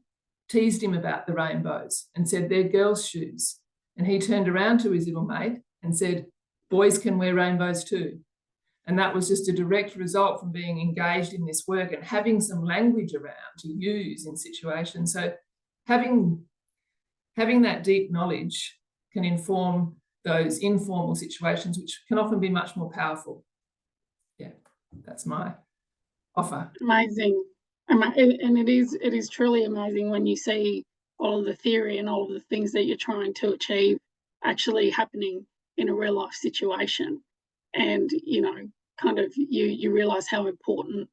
teased him about the rainbows and said, "They're girls' shoes." And he turned around to his little mate and said, "Boys can wear rainbows too." And that was just a direct result from being engaged in this work and having some language around to use in situations. So having that deep knowledge can inform those informal situations, which can often be much more powerful. Yeah, that's my offer. Amazing. And it is truly amazing when you see all of the theory and all of the things that you're trying to achieve actually happening in a real life situation. And, you know, kind of you realise how important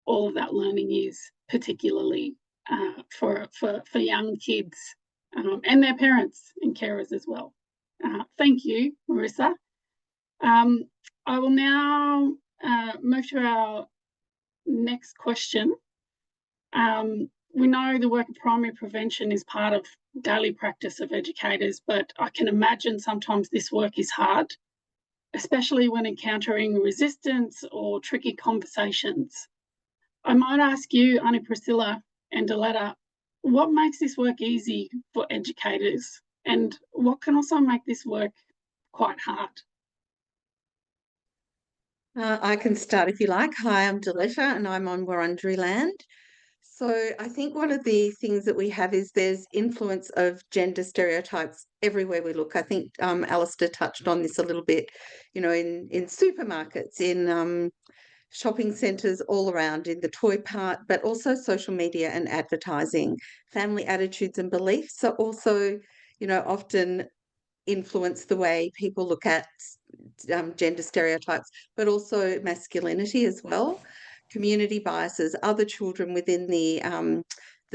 all of that learning is, particularly for young kids and their parents and carers as well. Thank you, Marissa. I will now move to our next question. We know the work of primary prevention is part of daily practice of educators, but I can imagine sometimes this work is hard especially when encountering resistance or tricky conversations. I might ask you, Annie Priscilla and Diletta, what makes this work easy for educators and what can also make this work quite hard? I can start if you like. Hi, I'm Diletta and I'm on Wurundjeri land. So I think one of the things that we have is there's influence of gender stereotypes everywhere we look. I think Alistair touched on this a little bit, you know, in supermarkets, in shopping centres all around, in the toy part, but also social media and advertising. Family attitudes and beliefs are also, you know, often influence the way people look at gender stereotypes, but also masculinity as well. Community biases, other children within the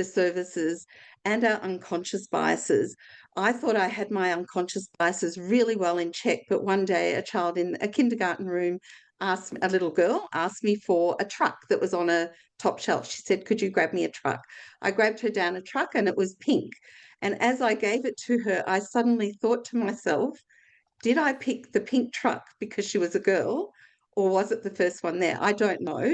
services, and our unconscious biases. I thought I had my unconscious biases really well in check, but one day a child in a kindergarten room a little girl asked me for a truck that was on a top shelf. She said, "Could you grab me a truck?" I grabbed her down a truck and it was pink. And as I gave it to her, I suddenly thought to myself, did I pick the pink truck because she was a girl, or was it the first one there? I don't know.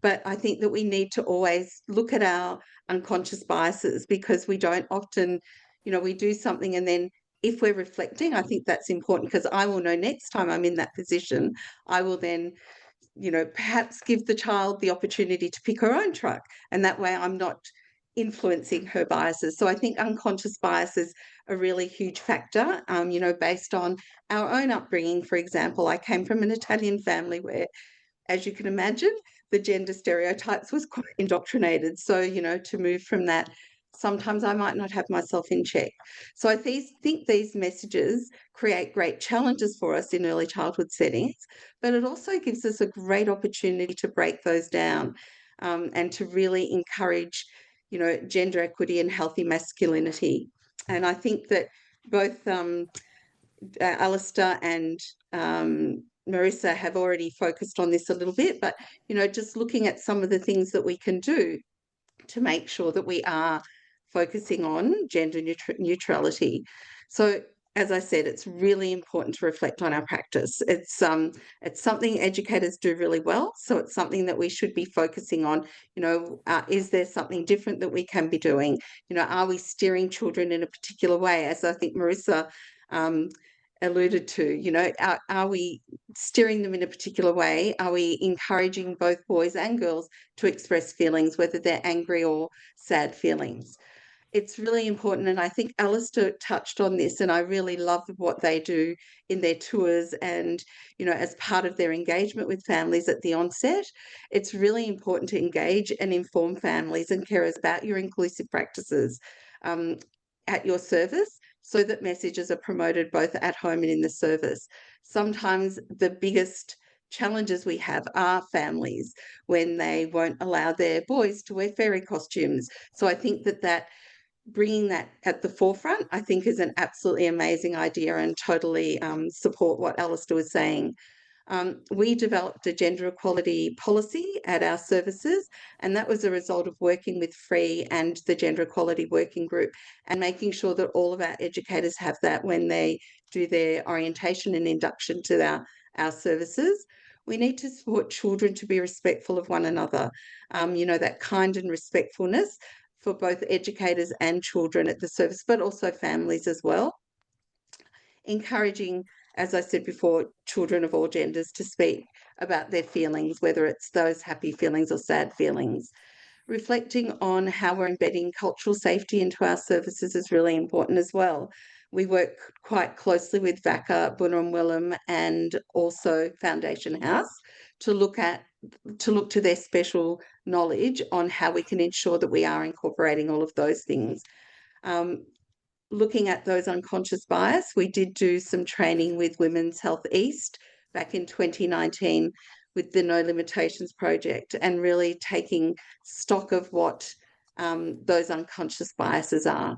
But I think that we need to always look at our unconscious biases, because we don't often, you know, we do something and then if we're reflecting, I think that's important, because I will know next time I'm in that position, I will then, you know, perhaps give the child the opportunity to pick her own truck. And that way I'm not influencing her biases. So I think unconscious bias is a really huge factor, you know, based on our own upbringing. For example, I came from an Italian family where, as you can imagine, the gender stereotypes was quite indoctrinated. So, you know, to move from that, sometimes I might not have myself in check. So I think these messages create great challenges for us in early childhood settings, but it also gives us a great opportunity to break those down and to really encourage, you know, gender equity and healthy masculinity. And I think that both Alistair and Marissa have already focused on this a little bit, but, you know, just looking at some of the things that we can do to make sure that we are focusing on gender neutrality. So, as I said, it's really important to reflect on our practice. It's something educators do really well, so it's something that we should be focusing on. You know, is there something different that we can be doing? You know, are we steering children in a particular way? As I think Marissa alluded to, you know, are we steering them in a particular way? Are we encouraging both boys and girls to express feelings, whether they're angry or sad feelings? It's really important, and I think Alistair touched on this, and I really love what they do in their tours and, you know, as part of their engagement with families at the onset. It's really important to engage and inform families and carers about your inclusive practices at your service, so that messages are promoted both at home and in the service. Sometimes the biggest challenges we have are families when they won't allow their boys to wear fairy costumes. So I think that bringing that at the forefront, I think, is an absolutely amazing idea, and totally support what Alistair was saying. We developed a gender equality policy at our services, and that was a result of working with FVREE and the Gender Equality Working Group, and making sure that all of our educators have that when they do their orientation and induction to our services. We need to support children to be respectful of one another, you know, that kind and respectfulness for both educators and children at the service, but also families as well. Encouraging, as I said before, children of all genders to speak about their feelings, whether it's those happy feelings or sad feelings. Reflecting on how we're embedding cultural safety into our services is really important as well. We work quite closely with VACA, Bunurong and also Foundation House to look to their special knowledge on how we can ensure that we are incorporating all of those things. Looking at those unconscious bias, we did do some training with Women's Health East back in 2019 with the No Limitations project, and really taking stock of what those unconscious biases are.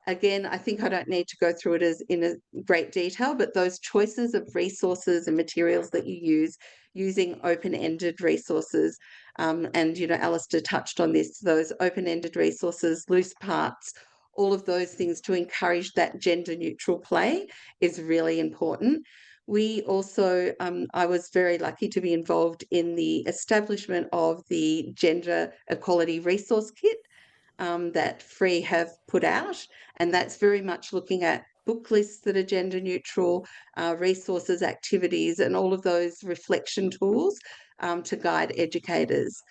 Again, I think I don't need to go through it in a great detail, but those choices of resources and materials that you use, using open-ended resources, and, you know, Alistair touched on this, those open-ended resources, loose parts, all of those things to encourage that gender neutral play is really important. We also, I was very lucky to be involved in the establishment of the Gender Equality Resource Kit that FVREE have put out, and that's very much looking at book lists that are gender neutral, resources, activities, and all of those reflection tools to guide educators.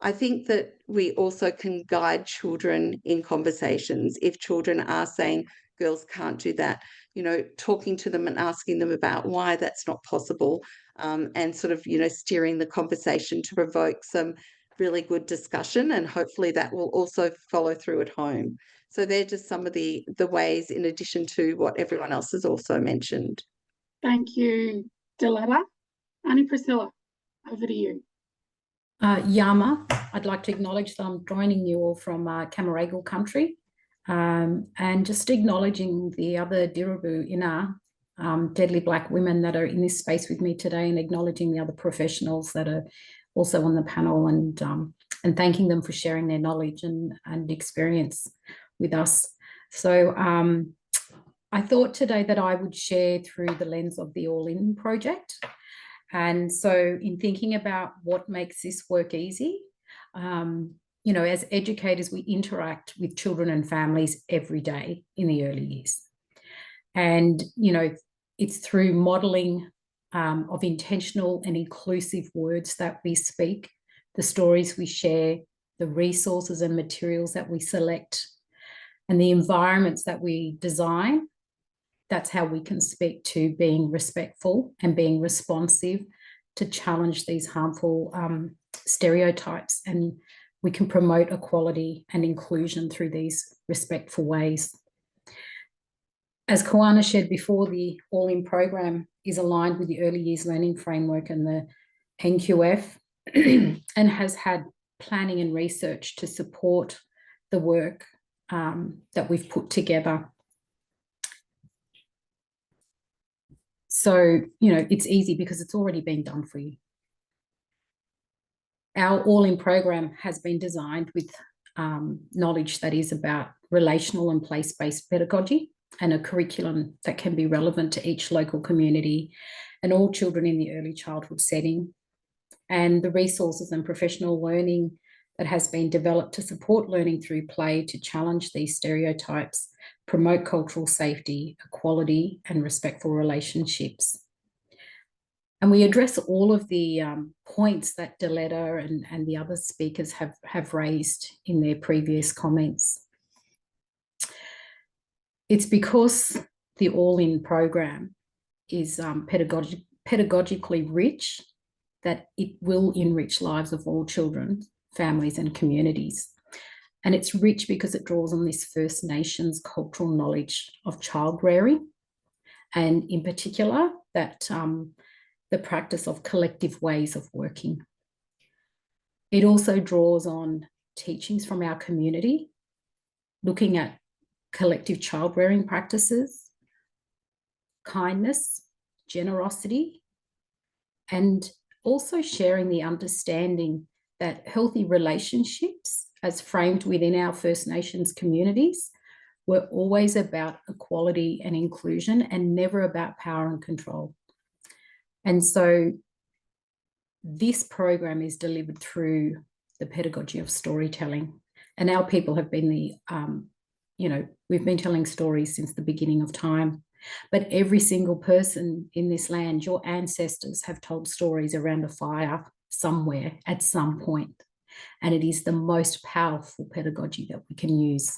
I think that we also can guide children in conversations. If children are saying girls can't do that, you know, talking to them and asking them about why that's not possible, and sort of, you know, steering the conversation to provoke some really good discussion, and hopefully that will also follow through at home. So they're just some of the ways, in addition to what everyone else has also mentioned. Thank you, Diletta. Annie Priscilla, over to you. Yama, I'd like to acknowledge that I'm joining you all from Camaragal country, and just acknowledging the other Diribu Ina, deadly black women that are in this space with me today, and acknowledging the other professionals that are also on the panel, and thanking them for sharing their knowledge and experience with us. So I thought today that I would share through the lens of the All In project. And so in thinking about what makes this work easy, you know, as educators, we interact with children and families every day in the early years. And, you know, it's through modelling of intentional and inclusive words that we speak, the stories we share, the resources and materials that we select, and the environments that we design. That's how we can speak to being respectful and being responsive to challenge these harmful stereotypes, and we can promote equality and inclusion through these respectful ways. As Koana shared before, the All In program is aligned with the Early Years Learning Framework and the NQF, and has had planning and research to support the work that we've put together. So, you know, it's easy because it's already been done for you. Our All In program has been designed with knowledge that is about relational and place-based pedagogy, and a curriculum that can be relevant to each local community and all children in the early childhood setting, and the resources and professional learning that has been developed to support learning through play, to challenge these stereotypes, promote cultural safety, equality, and respectful relationships. And we address all of the points that Diletta and the other speakers have raised in their previous comments. It's because the All In program is pedagogically rich that it will enrich lives of all children, families, and communities. And it's rich because it draws on this First Nations cultural knowledge of child rearing, and in particular that the practice of collective ways of working. It also draws on teachings from our community, looking at collective child rearing practices, kindness, generosity, and also sharing the understanding that healthy relationships, as framed within our First Nations communities, were always about equality and inclusion, and never about power and control. And so this program is delivered through the pedagogy of storytelling. And our people have been the, you know, we've been telling stories since the beginning of time. But every single person in this land, your ancestors have told stories around a fire somewhere at some point. And it is the most powerful pedagogy that we can use.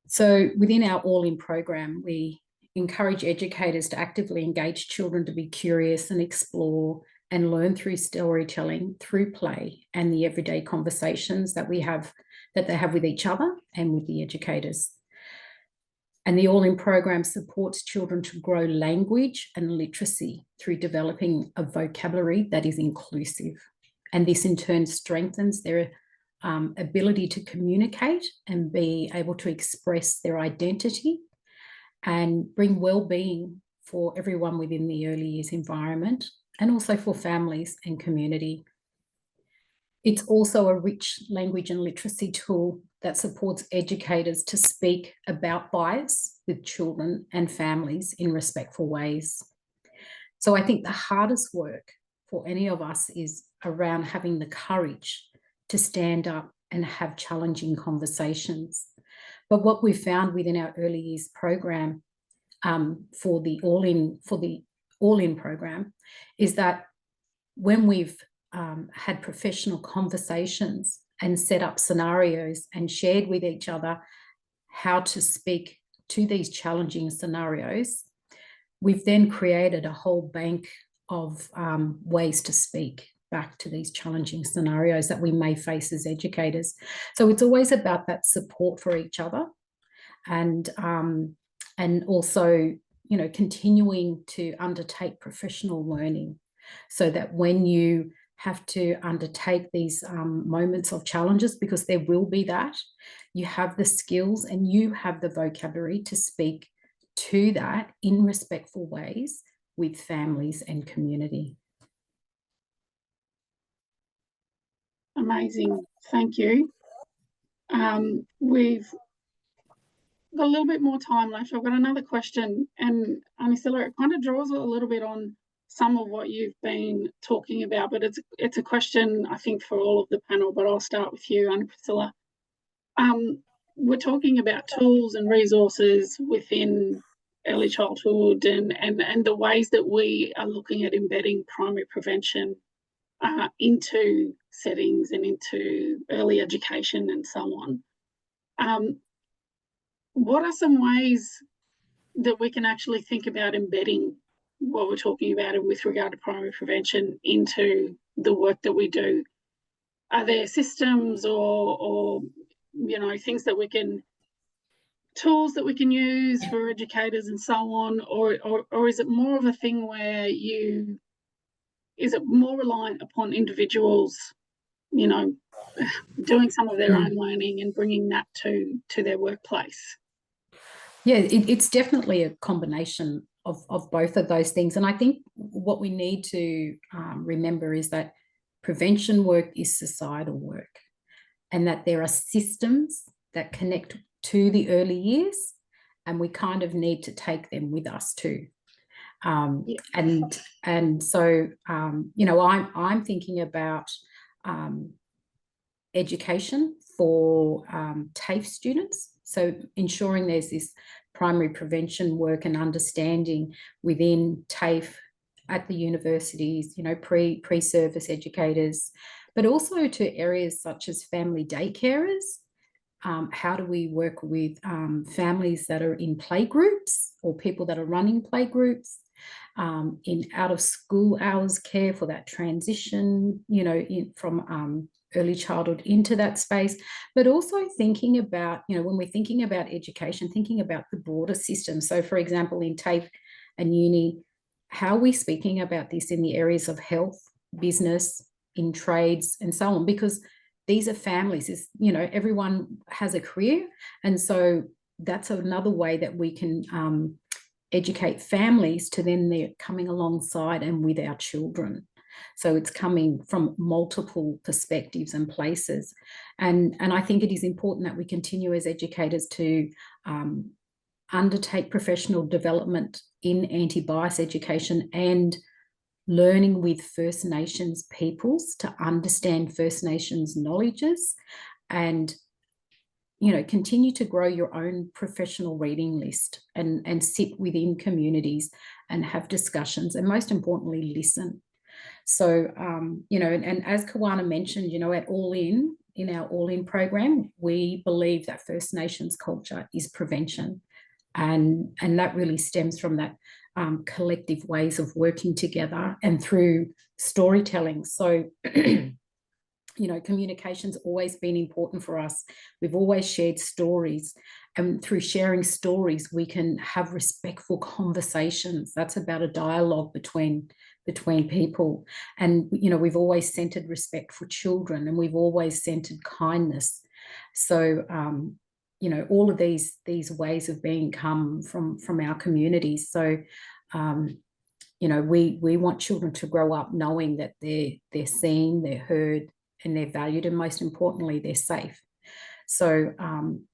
So within our All In program, we encourage educators to actively engage children to be curious and explore and learn through storytelling, through play, and the everyday conversations that they have with each other and with the educators. And the All In program supports children to grow language and literacy through developing a vocabulary that is inclusive. And this in turn strengthens their ability to communicate and be able to express their identity and bring well-being for everyone within the early years environment, and also for families and community. It's also a rich language and literacy tool that supports educators to speak about bias with children and families in respectful ways. So I think the hardest work for any of us is around having the courage to stand up and have challenging conversations. But what we found within our early years program for the all-in program is that when we've had professional conversations and set up scenarios and shared with each other how to speak to these challenging scenarios, we've then created a whole bank of ways to speak back to these challenging scenarios that we may face as educators. So it's always about that support for each other, and also, you know, continuing to undertake professional learning, so that when you have to undertake these moments of challenges, because there will be that, you have the skills and you have the vocabulary to speak to that in respectful ways with families and community. Amazing, thank you. We've got a little bit more time left. I've got another question, and Anisilla, it kind of draws a little bit on some of what you've been talking about, but it's a question I think for all of the panel, but I'll start with you, Anna Priscilla. We're talking about tools and resources within early childhood and the ways that we are looking at embedding primary prevention into settings and into early education and so on. What are some ways that we can actually think about embedding what we're talking about with regard to primary prevention into the work that we do? Are there systems or you know, things that we can, tools that we can use for educators and so on, or is it more of a thing where is it more reliant upon individuals, you know, doing some of their own learning and bringing that to their workplace? Yeah, it's definitely a combination of both of those things. And I think what we need to remember is that prevention work is societal work, and that there are systems that connect to the early years, and we kind of need to take them with us too. And so, you know, I'm thinking about education for TAFE students. So ensuring there's this primary prevention work and understanding within TAFE at the universities, you know, pre-service educators, but also to areas such as family day carers. How do we work with families that are in play groups or people that are running play groups, in out of school hours care for that transition, you know, from early childhood into that space, but also thinking about, you know, when we're thinking about education, thinking about the broader system. So for example, in TAFE and uni, how are we speaking about this in the areas of health, business, in trades and so on? Because these are families, you know, everyone has a career. And so that's another way that we can educate families to then they're coming alongside and with our children. So it's coming from multiple perspectives and places. And I think it is important that we continue as educators to undertake professional development in anti-bias education and learning with First Nations peoples to understand First Nations knowledges, and, you know, continue to grow your own professional reading list and sit within communities and have discussions, and most importantly, listen. So, you know, and as Kawana mentioned, you know, at in our All-In program, we believe that First Nations culture is prevention. And that really stems from that collective ways of working together and through storytelling. So, you know, communication's always been important for us. We've always shared stories, and through sharing stories, we can have respectful conversations. That's about a dialogue between people. And, you know, we've always centered respect for children, and we've always centered kindness. So, you know, all of these ways of being come from our communities. So, you know, we want children to grow up knowing that they're seen, they're heard, and they're valued, and most importantly, they're safe. So,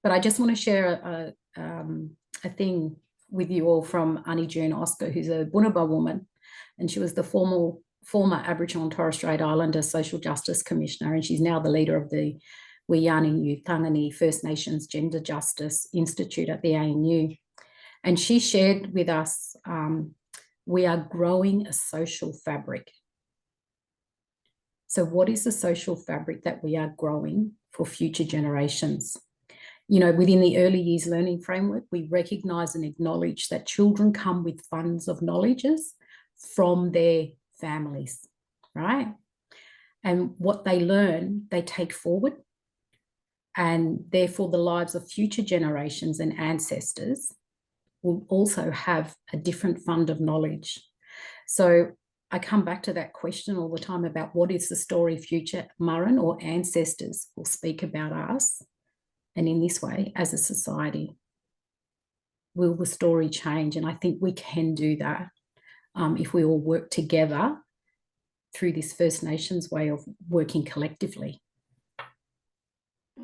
but I just want to share a thing with you all from Annie June Oscar, who's a Bunaba woman, and she was the former Aboriginal and Torres Strait Islander Social Justice Commissioner, and she's now the leader of the Wiyani Tangani First Nations Gender Justice Institute at the ANU. And she shared with us, we are growing a social fabric. So what is the social fabric that we are growing for future generations? You know, within the early years learning framework, we recognise and acknowledge that children come with funds of knowledges from their families, right? And what they learn, they take forward. And therefore, the lives of future generations and ancestors will also have a different fund of knowledge. So I come back to that question all the time about what is the story future Murrin or ancestors will speak about us. And in this way, as a society, will the story change? And I think we can do that if we all work together through this First Nations way of working collectively.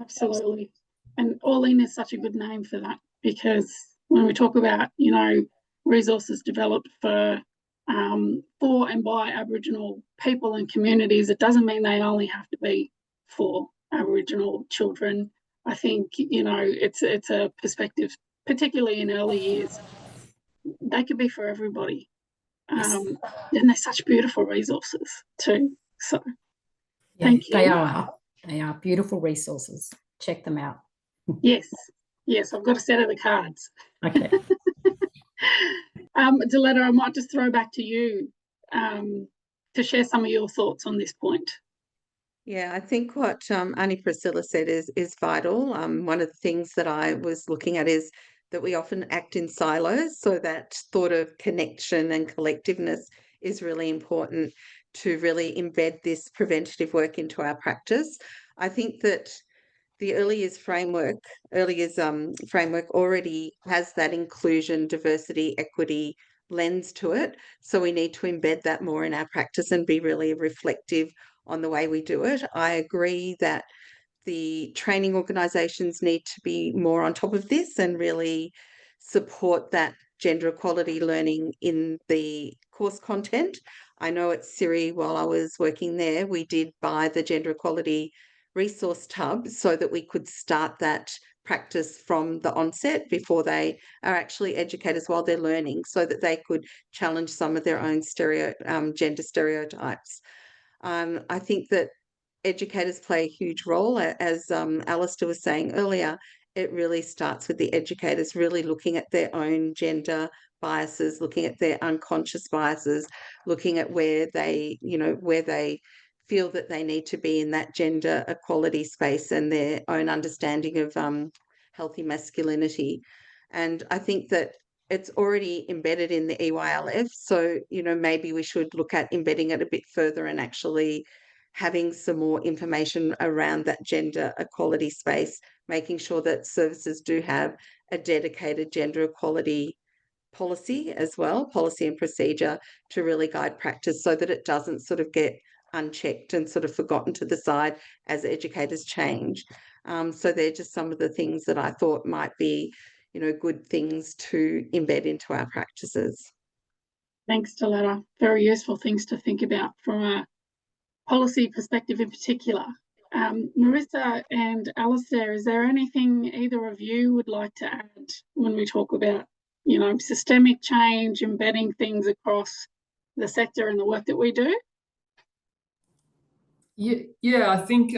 Absolutely. And Orlean is such a good name for that, because when we talk about, you know, resources developed for and by Aboriginal people and communities, it doesn't mean they only have to be for Aboriginal children. I think, you know, it's a perspective, particularly in early years, they could be for everybody. And they're such beautiful resources too. So yeah, thank you. They are beautiful resources. Check them out. Yes, I've got a set of the cards. Okay. Diletta, I might just throw back to you to share some of your thoughts on this point. Yeah, I think what Annie Priscilla said is vital. One of the things that I was looking at is that we often act in silos, so that thought of connection and collectiveness is really important to really embed this preventative work into our practice. I think that the early years framework already has that inclusion, diversity, equity lens to it. So we need to embed that more in our practice and be really reflective on the way we do it. I agree that the training organisations need to be more on top of this and really support that gender equality learning in the course content. I know at CEREE, while I was working there, we did buy the gender equality resource tub so that we could start that practice from the onset before they are actually educators while they're learning, so that they could challenge some of their own gender stereotypes. I think that educators play a huge role. As Alistair was saying earlier, it really starts with the educators really looking at their own gender biases, looking at their unconscious biases, looking at where they feel that they need to be in that gender equality space and their own understanding of healthy masculinity. And I think that it's already embedded in the EYLF. So, you know, maybe we should look at embedding it a bit further and actually having some more information around that gender equality space, making sure that services do have a dedicated gender equality policy as well, policy and procedure to really guide practice, so that it doesn't sort of get unchecked and sort of forgotten to the side as educators change. So they're just some of the things that I thought might be, you know, good things to embed into our practices. Thanks, Diletta. Very useful things to think about from a policy perspective in particular. Marissa and Alistair, is there anything either of you would like to add when we talk about, you know, systemic change, embedding things across the sector and the work that we do? Yeah, I think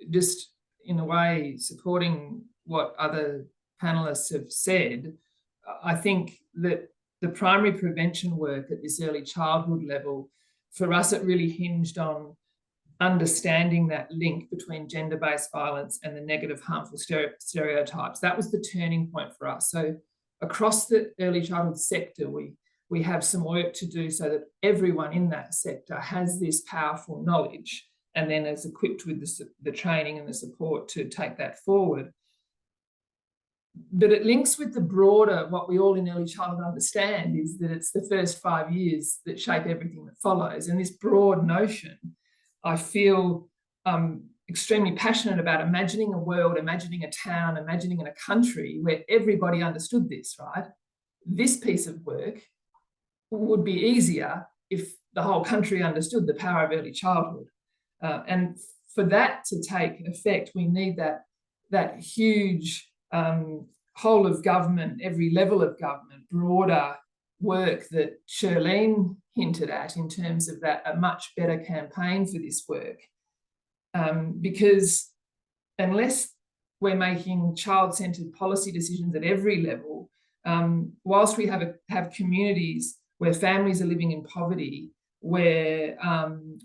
just in a way supporting what other panellists have said, I think that the primary prevention work at this early childhood level, for us, it really hinged on understanding that link between gender-based violence and the negative, harmful stereotypes. That was the turning point for us. So across the early childhood sector, we have some work to do so that everyone in that sector has this powerful knowledge and then is equipped with the training and the support to take that forward. But it links with the broader, what we all in early childhood understand is that it's the first 5 years that shape everything that follows. And this broad notion, I feel, extremely passionate about imagining a world, imagining a town, imagining a country where everybody understood this, right? This piece of work would be easier if the whole country understood the power of early childhood. And for that to take effect, we need that huge whole of government, every level of government, broader work that Shirlene hinted at in terms of that, a much better campaign for this work. Because unless we're making child-centred policy decisions at every level, whilst we have communities where families are living in poverty, where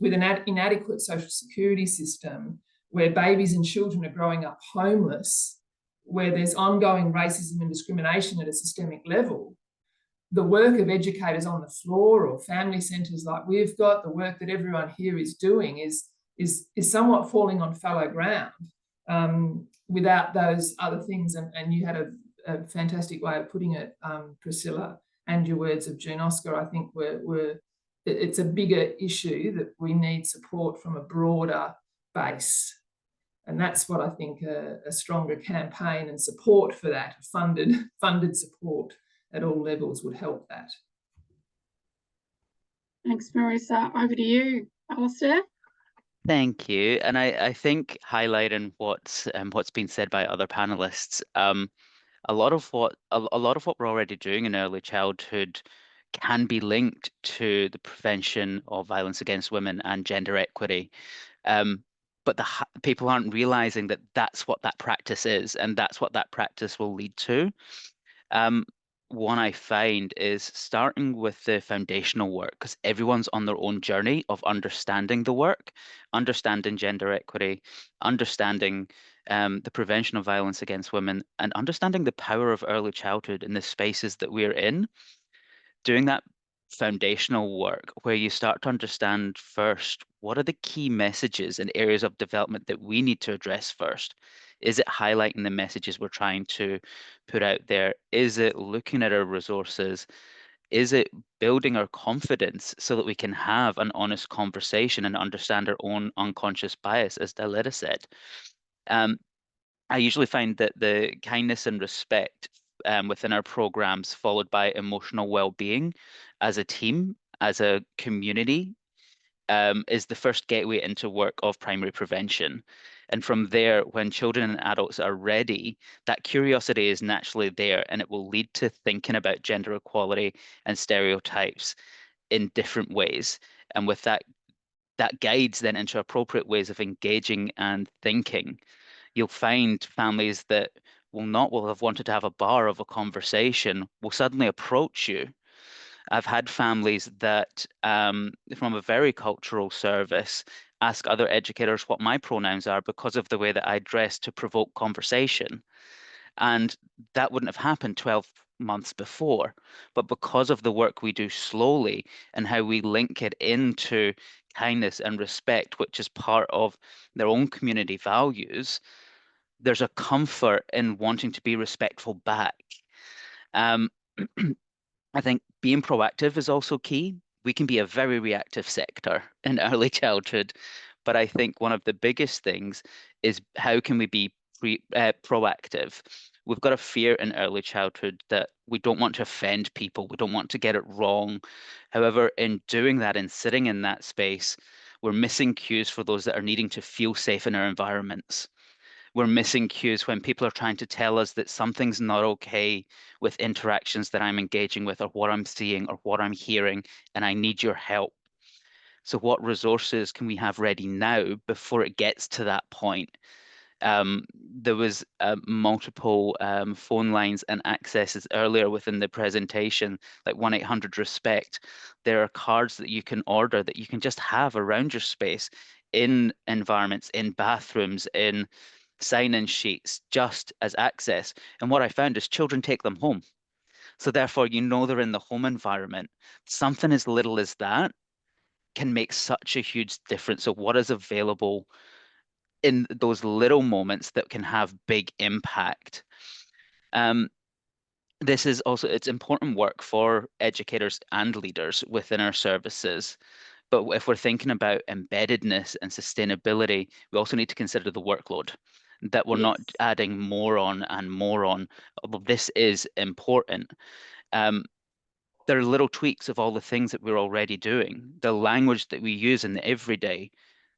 with an inadequate social security system, where babies and children are growing up homeless, where there's ongoing racism and discrimination at a systemic level, the work of educators on the floor or family centres like we've got, the work that everyone here is doing is somewhat falling on fallow ground without those other things. And you had a fantastic way of putting it, Priscilla, and your words of June Oscar, I think it's a bigger issue that we need support from a broader base. And that's what I think a stronger campaign and support for that, funded support at all levels would help that. Thanks, Marissa. Over to you, Alistair. Thank you. And I think highlighting what's been said by other panelists, a lot of what we're already doing in early childhood can be linked to the prevention of violence against women and gender equity. But people aren't realizing that that's what that practice is, and that's what that practice will lead to. One I find is starting with the foundational work, because everyone's on their own journey of understanding the work, understanding gender equity, understanding the prevention of violence against women, and understanding the power of early childhood in the spaces that we're in. Doing that foundational work where you start to understand first, what are the key messages and areas of development that we need to address first? Is it highlighting the messages we're trying to put out there? Is it looking at our resources? Is it building our confidence so that we can have an honest conversation and understand our own unconscious bias, as Dalida said? I usually find that the kindness and respect within our programs, followed by emotional well-being as a team, as a community, is the first gateway into work of primary prevention. And from there, when children and adults are ready, that curiosity is naturally there, and it will lead to thinking about gender equality and stereotypes in different ways. And with that guides then into appropriate ways of engaging and thinking. You'll find families that will have wanted to have a bar of a conversation will suddenly approach you. I've had families that from a very cultural service ask other educators what my pronouns are because of the way that I dress to provoke conversation. And that wouldn't have happened 12 months before, but because of the work we do slowly and how we link it into kindness and respect, which is part of their own community values, there's a comfort in wanting to be respectful back. I think being proactive is also key. We can be a very reactive sector in early childhood, but I think one of the biggest things is how can we be proactive? We've got a fear in early childhood that we don't want to offend people, we don't want to get it wrong. However, in doing that and sitting in that space, we're missing cues for those that are needing to feel safe in our environments. We're missing cues when people are trying to tell us that something's not okay with interactions that I'm engaging with or what I'm seeing or what I'm hearing, and I need your help. So what resources can we have ready now before it gets to that point? There was multiple phone lines and accesses earlier within the presentation, like 1-800-RESPECT. There are cards that you can order that you can just have around your space in environments, in bathrooms, in sign-in sheets, just as access. And what I found is children take them home. So therefore, they're in the home environment. Something as little as that can make such a huge difference of what is available in those little moments that can have big impact. This is also, it's important work for educators and leaders within our services, But if we're thinking about embeddedness and sustainability, we also need to consider the workload, that we're not adding more on and more on, although this is important. There are little tweaks of all the things that we're already doing. The language that we use in the everyday,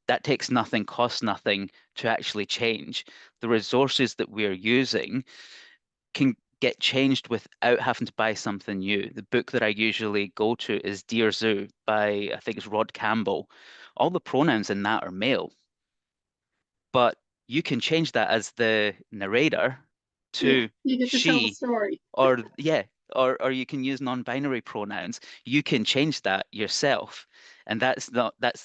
that takes nothing, costs nothing to actually change. The resources that we're using can get changed without having to buy something new. The book that I usually go to is Dear Zoo by, I think it's Rod Campbell. All the pronouns in that are male, but you can change that as the narrator to you get to tell the she, story. or or you can use non-binary pronouns. You can change that yourself, and that's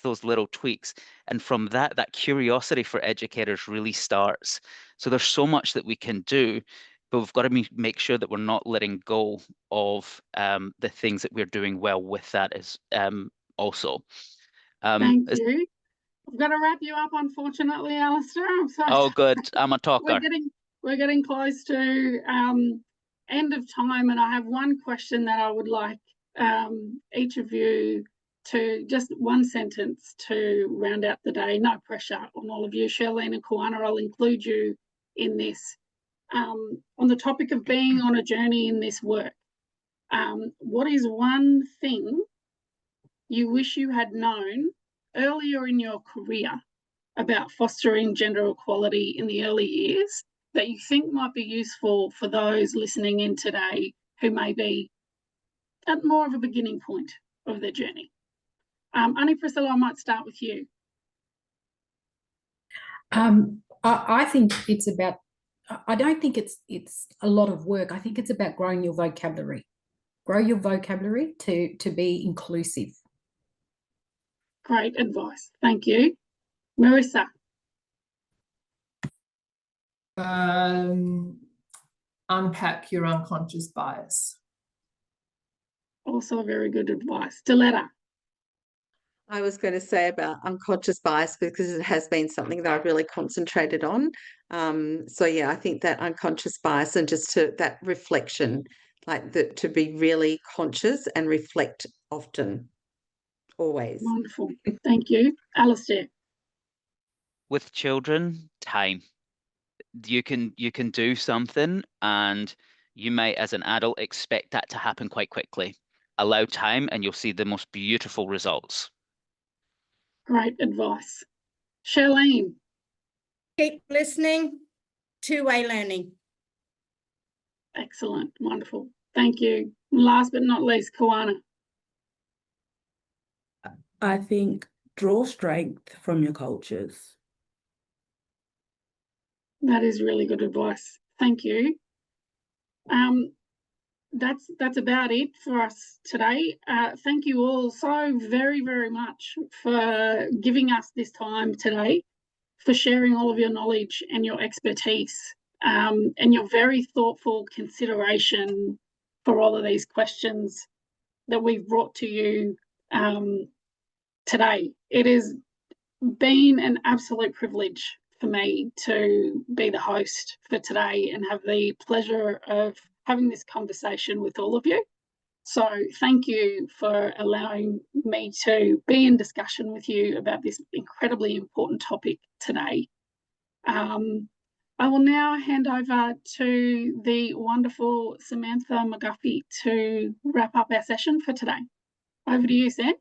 those little tweaks. And from that curiosity for educators really starts. So there's so much that we can do, but we've got to make sure that we're not letting go of the things that we're doing well with that as also. Thank you. I've got to wrap you up, unfortunately, Alistair. I'm sorry. Oh, good. I'm a talker. We're getting close to end of time, and I have one question that I would like each of you to just one sentence to round out the day. No pressure on all of you. Charlene and Kawana, I'll include you in this. On the topic of being on a journey in this work, what is one thing you wish you had known earlier in your career about fostering gender equality in the early years that you think might be useful for those listening in today who may be at more of a beginning point of their journey? Annie Priscilla, I might start with you. I think it's about, I don't think it's a lot of work. I think it's about growing your vocabulary. Grow your vocabulary to be inclusive. Great advice. Thank you. Marissa. Unpack your unconscious bias. Also very good advice. Diletta. I was going to say about unconscious bias because it has been something that I've really concentrated on. So yeah, I think that unconscious bias and just that reflection, like that, to be really conscious and reflect often, always. Wonderful. Thank you. Alistair. With children, time. You can do something and you might, as an adult, expect that to happen quite quickly. Allow time and you'll see the most beautiful results. Great advice. Charlene. Keep listening, two-way learning. Excellent. Wonderful. Thank you. Last but not least, Kawana. I think draw strength from your cultures. That is really good advice. Thank you. That's about it for us today. Thank you all so very, very much for giving us this time today, for sharing all of your knowledge and your expertise, and your very thoughtful consideration for all of these questions that we've brought to you today. It has been an absolute privilege for me to be the host for today and have the pleasure of having this conversation with all of you. So thank you for allowing me to be in discussion with you about this incredibly important topic today. I will now hand over to the wonderful Samantha McGuffey to wrap up our session for today. Over to you, Sam.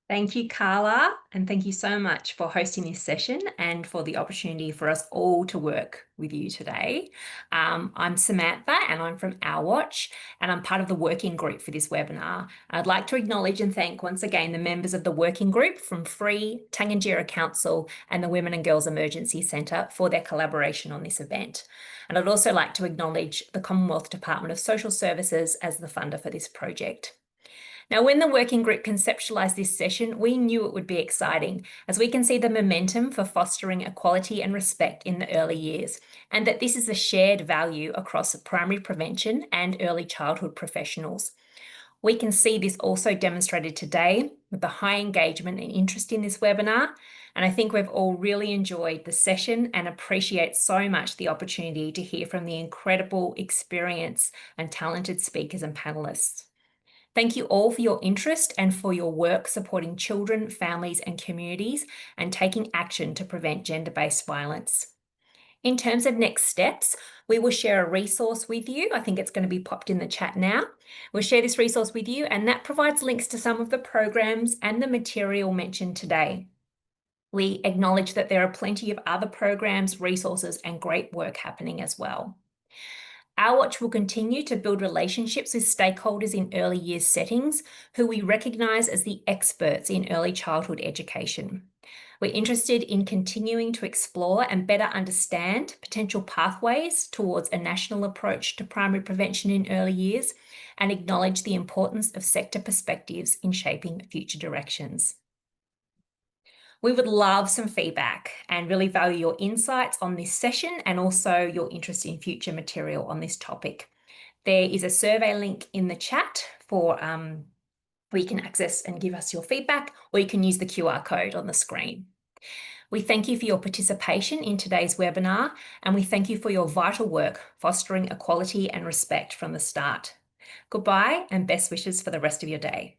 Thank you, Carla, and thank you so much for hosting this session and for the opportunity for us all to work with you today. I'm Samantha and I'm from Our Watch, and I'm part of the working group for this webinar. I'd like to acknowledge and thank once again the members of the working group from FVREE, Tangentyere Council and the Women and Girls Emergency Centre for their collaboration on this event. And I'd also like to acknowledge the Commonwealth Department of Social Services as the funder for this project. Now, when the working group conceptualised this session, we knew it would be exciting as we can see the momentum for fostering equality and respect in the early years, and that this is a shared value across primary prevention and early childhood professionals. We can see this also demonstrated today with the high engagement and interest in this webinar, and I think we've all really enjoyed the session and appreciate so much the opportunity to hear from the incredible experience and talented speakers and panellists. Thank you all for your interest and for your work supporting children, families and communities and taking action to prevent gender-based violence. In terms of next steps, we will share a resource with you. I think it's going to be popped in the chat now. We'll share this resource with you, and that provides links to some of the programs and the material mentioned today. We acknowledge that there are plenty of other programs, resources, and great work happening as well. Our Watch will continue to build relationships with stakeholders in early years settings who we recognise as the experts in early childhood education. We're interested in continuing to explore and better understand potential pathways towards a national approach to primary prevention in early years and acknowledge the importance of sector perspectives in shaping future directions. We would love some feedback and really value your insights on this session and also your interest in future material on this topic. There is a survey link in the chat for where you can access and give us your feedback, or you can use the QR code on the screen. We thank you for your participation in today's webinar, and we thank you for your vital work fostering equality and respect from the start. Goodbye and best wishes for the rest of your day.